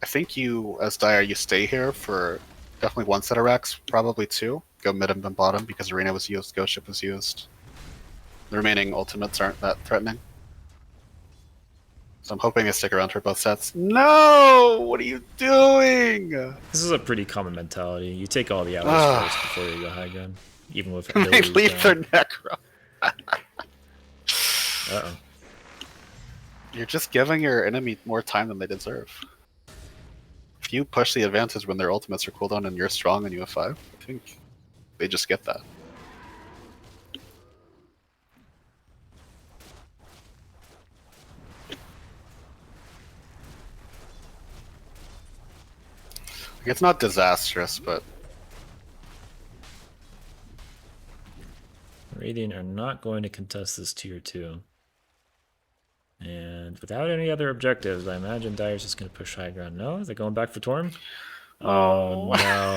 think you, as Dire, you stay here for definitely 1 set of racks, probably 2. Go mid and then bottom because Arena was used, Ghost Ship was used. The remaining ultimates aren't that threatening. So I'm hoping they stick around for both sets. No! What are you doing? This is a pretty common mentality. You take all the hours first before you go high ground, even with They abilities leave their down. Necro. Uh-oh. You're just giving your enemy more time than they deserve. If you push the advantage when their ultimates are cooldown and you're strong and you have 5, I think they just get that. It's not disastrous, but Radiant are not going to contest this tier 2. And without any other objectives, I imagine Dire's just going to push high ground. No? Is they going back for Torm? Oh, no.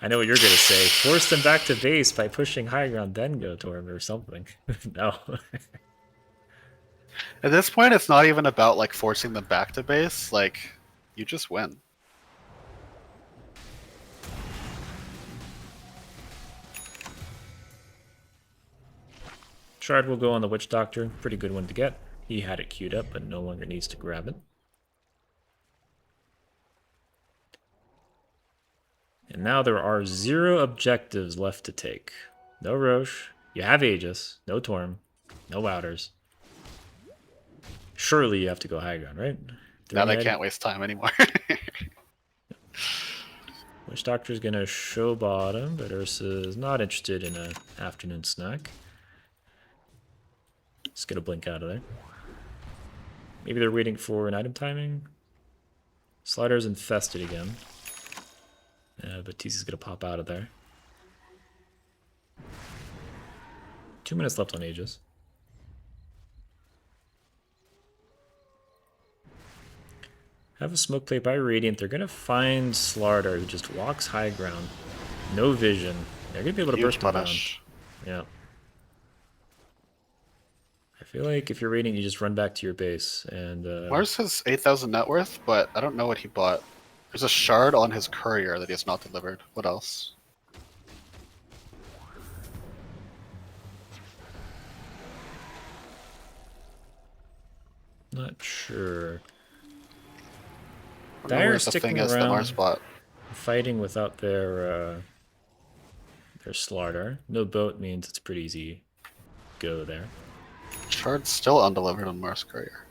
I know what you're going to say. Force them back to base by pushing high ground, then go Torm or something. No. at this point, it's not even about like forcing them back to base. Like, you just win. Shard will go on the Witch Doctor. Pretty good one to get. He had it queued up, but no longer needs to grab it. And now there are 0 objectives left to take. No Roche. You have Aegis. No Torm. No Outers. Surely you have to go high ground, right? Now they can't waste time anymore. Witch Doctor's gonna show bottom, but Ursa is not interested in an afternoon snack. Just gonna blink out of there. Maybe they're waiting for an item timing. Slider's infested again. But teazy's gonna pop out of there. 2 minutes left on Aegis. Have a smoke play by Radiant. They're gonna find Slardar, who just walks high ground. No vision. They're gonna be able to Huge burst him down. punish. Yeah. I feel like if you're Radiant, you just run back to your base and Mars has 8,000 net worth, but I don't know what he bought. There's a shard on his courier that he has not delivered. What else? Not sure. I don't know where Dire the sticking thing is that Mars around, bought. fighting without their Slardar. No boat means it's pretty easy go there. Shard's still undelivered on Mars Courier.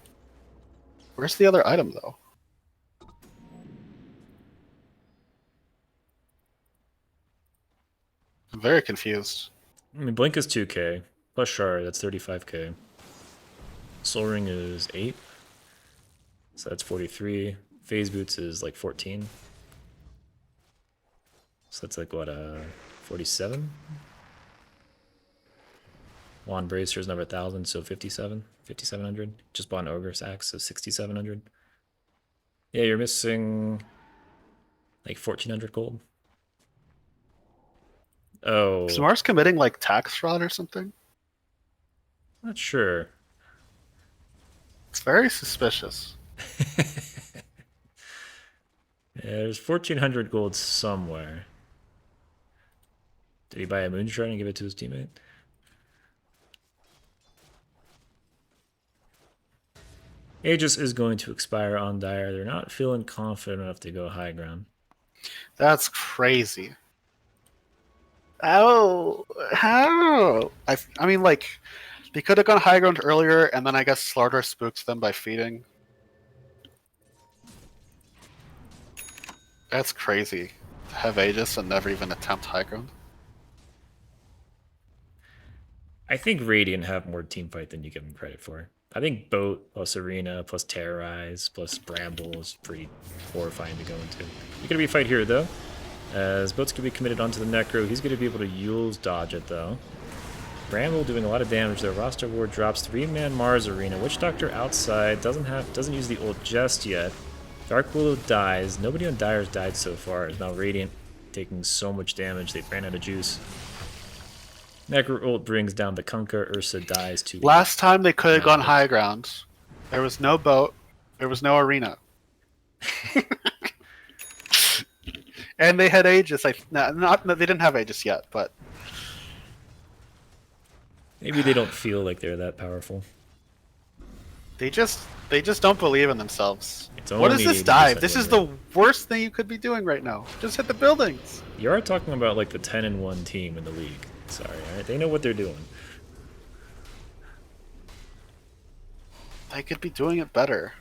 Where's the other item though? I'm very confused. I mean, Blink is 2k, plus Shard, that's 35k. Soul Ring is 8, so that's 43. Phase Boots is like 14. So that's like, what, 47? Wand Bracer is another 1,000, so 57, 5,700. Just bought an Ogre's Axe, so 6,700. Yeah, you're missing like 1,400 gold. Oh, Is Mars committing like tax fraud or something? not sure. It's very suspicious. Yeah, there's 1,400 gold somewhere. Did he buy a Moonshard and give it to his teammate? Aegis is going to expire on Dire. They're not feeling confident enough to go high ground. That's crazy. How? I mean, like, they could have gone high ground earlier, and then I guess Slardar spooked them by feeding. That's crazy. To have Aegis and never even attempt high ground. I think Radiant have more team fight than you give them credit for. I think Boat plus Arena plus Terrorize plus Bramble is pretty horrifying to go into. You're going to be a fight here, though. As Boat's going to be committed onto the Necro. He's going to be able to Yule's dodge it, though. Bramble doing a lot of damage there. Roster Ward drops 3-man Mars Arena. Witch Doctor outside. Doesn't use the ult just yet. Dark Willow dies. Nobody on Dire's died so far. Now Radiant taking so much damage. They ran out of juice. Necro ult brings down the Kunkka. Ursa dies too. Last time they could have gone high ground. There was no boat. There was no arena. And they had Aegis. They didn't have Aegis yet, but Maybe they don't feel like they're that powerful. they just don't believe in themselves. It's What is only this 80% dive? This is win the worst thing you could be doing right now. Just hit the buildings. You are talking about like the 10-1 team in the league. Sorry, alright? They know what they're doing. They could be doing it better.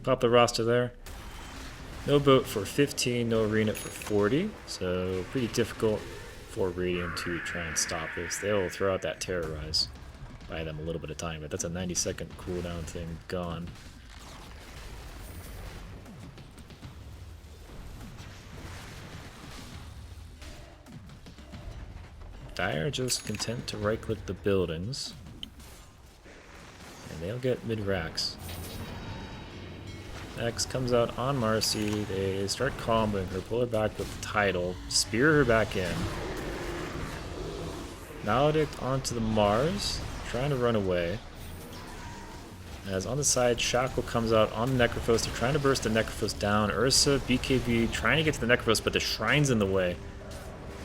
Pop the roster there. No boat for 15, no arena for 40. So pretty difficult for Radiant to try and stop this. They'll throw out that Terrorize. Buy them a little bit of time, but that's a 90-second cooldown thing gone. Dire just content to right-click the buildings. And they'll get mid-racks. X comes out on Marcy. They start comboing her, pull her back with the Tidal, spear her back in. Maledict onto the Mars, trying to run away. As on the side, Shackle comes out on the Necrophos. They're trying to burst the Necrophos down. Ursa, BKB, trying to get to the Necrophos, but the Shrine's in the way.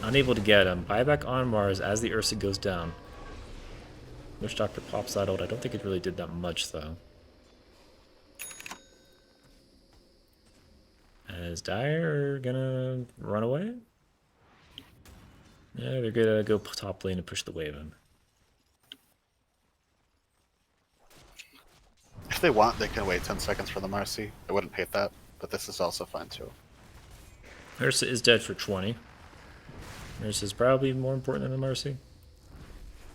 Unable to get him. Buyback on Mars as the Ursa goes down. Witch Doctor pops that ult. I don't think it really did that much, though. Is Dire gonna run away? Yeah, they're gonna go top lane and push the wave in. If they want, they can wait 10 seconds for the Marcy. I wouldn't hate that, but this is also fine too. Ursa is dead for 20. Ursa is probably more important than the Marcy.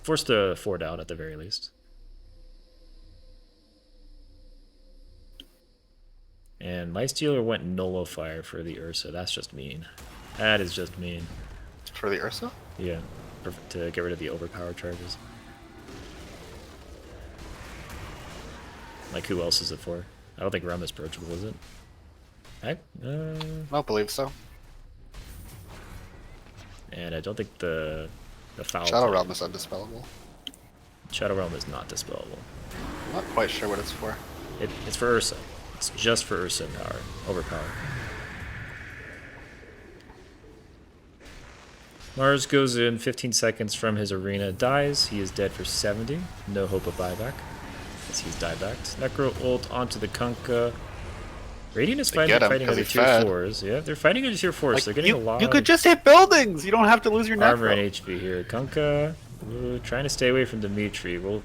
Forced to Ford out at the very least. And my Stealer went Nullifier for the Ursa. That's just mean. That is just mean. For the Ursa? Yeah, to get rid of the overpower charges. Like, who else is it for? I don't think Rum is approachable, is it? I don't believe so. And I don't think the foul. Shadow Realm is undispellable. Shadow Realm is not dispellable. I'm not quite sure what it's for. It's for Ursa. It's just for Ursa and overpower. Mars goes in 15 seconds from his arena, dies. He is dead for 70. No hope of buyback, as he's diebacked. Necro ult onto the Kunkka. Radiant is They get him fighting 'cause under he tier fed. 4s. Yeah, they're fighting under tier 4s. Like, So they're getting you, a lot you could of just hit buildings. You don't have to lose your armor necro. and HP here. Kunkka trying to stay away from Dimitri. We'll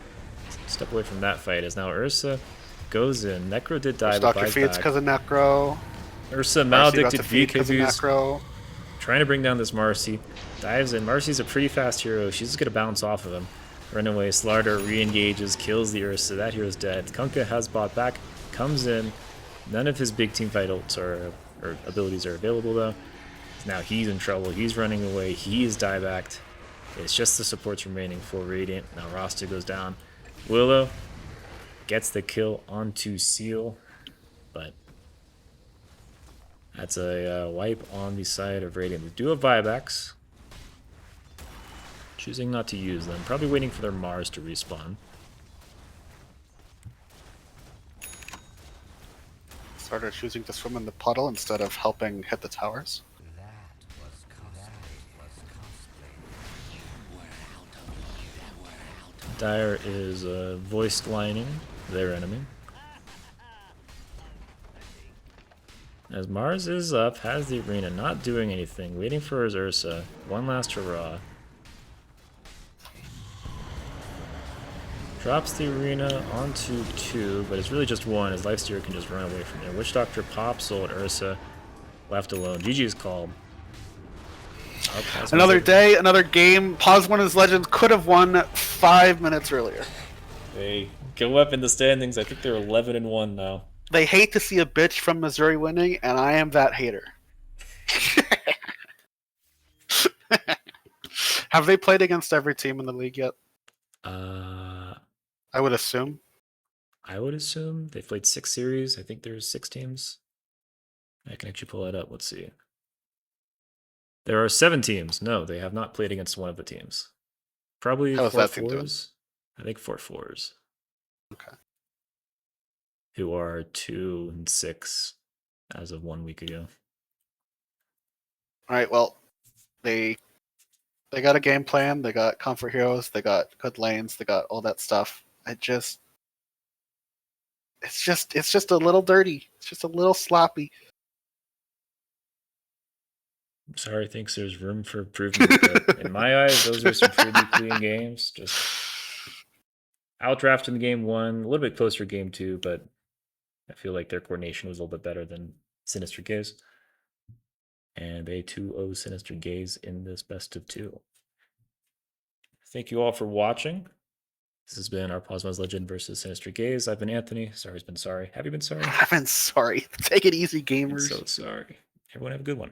step away from that fight as now Ursa goes in. Necro did die, but Stock your buys feeds back. because of necro. Ursa Marcy got maledicted to feed because of VKBs. necro. Trying to bring down this Marcy. Dives in. Marcy's a pretty fast hero. She's just going to bounce off of him. Run away. Slardar re-engages, kills the Ursa. That hero's dead. Kunkka has bought back. Comes in. None of his big team fight ults or abilities are available though. Now he's in trouble. He's running away. He is diebacked. It's just the supports remaining for Radiant. Now Rasta goes down. Willow gets the kill onto Seal. But that's a wipe on the side of Radiant. They do have buybacks. Choosing not to use them. Probably waiting for their Mars to respawn. Started choosing to swim in the puddle instead of helping hit the towers. Dire is voiced lining their enemy. As Mars is up, has the arena, not doing anything, waiting for his Ursa. One last hurrah. Drops the arena onto 2, but it's really just 1, as Lifestealer can just run away from there. Witch Doctor pops ult Ursa, left alone. GG is called. Another day, another game. Pause one of his legends could have won 5 minutes earlier. They go up in the standings. I think they're 11-1 now. They hate to see a bitch from Missouri winning, and I am that hater. Have they played against every team in the league yet? I would assume. I would assume they've played 6 series. I think there's 6 teams. I can actually pull that up. Let's see. There are 7 teams. No, they have not played against one of the teams. Probably How's 4 that team doing? 4s. I think 4 4s. Okay. Who are 2 and 6 as of 1 week ago. All right. Well, they got a game plan. They got comfort heroes. They got good lanes. They got all that stuff. It's just a little dirty. It's just a little sloppy. I'm sorry, thinks there's room for improvement. But in my eyes, those are some pretty clean games. Just outdrafted in game 1, a little bit closer game 2, but I feel like their coordination was a little bit better than Sinister Gaze. And they 2-0 Sinister Gaze in this best of 2. Thank you all for watching. This has been our Plasma's Legend versus Sinister Gaze. I've been Anthony. Sorry's been sorry. Have you been sorry? I've been sorry. Take it easy, I'm gamers. so sorry. Everyone have a good one.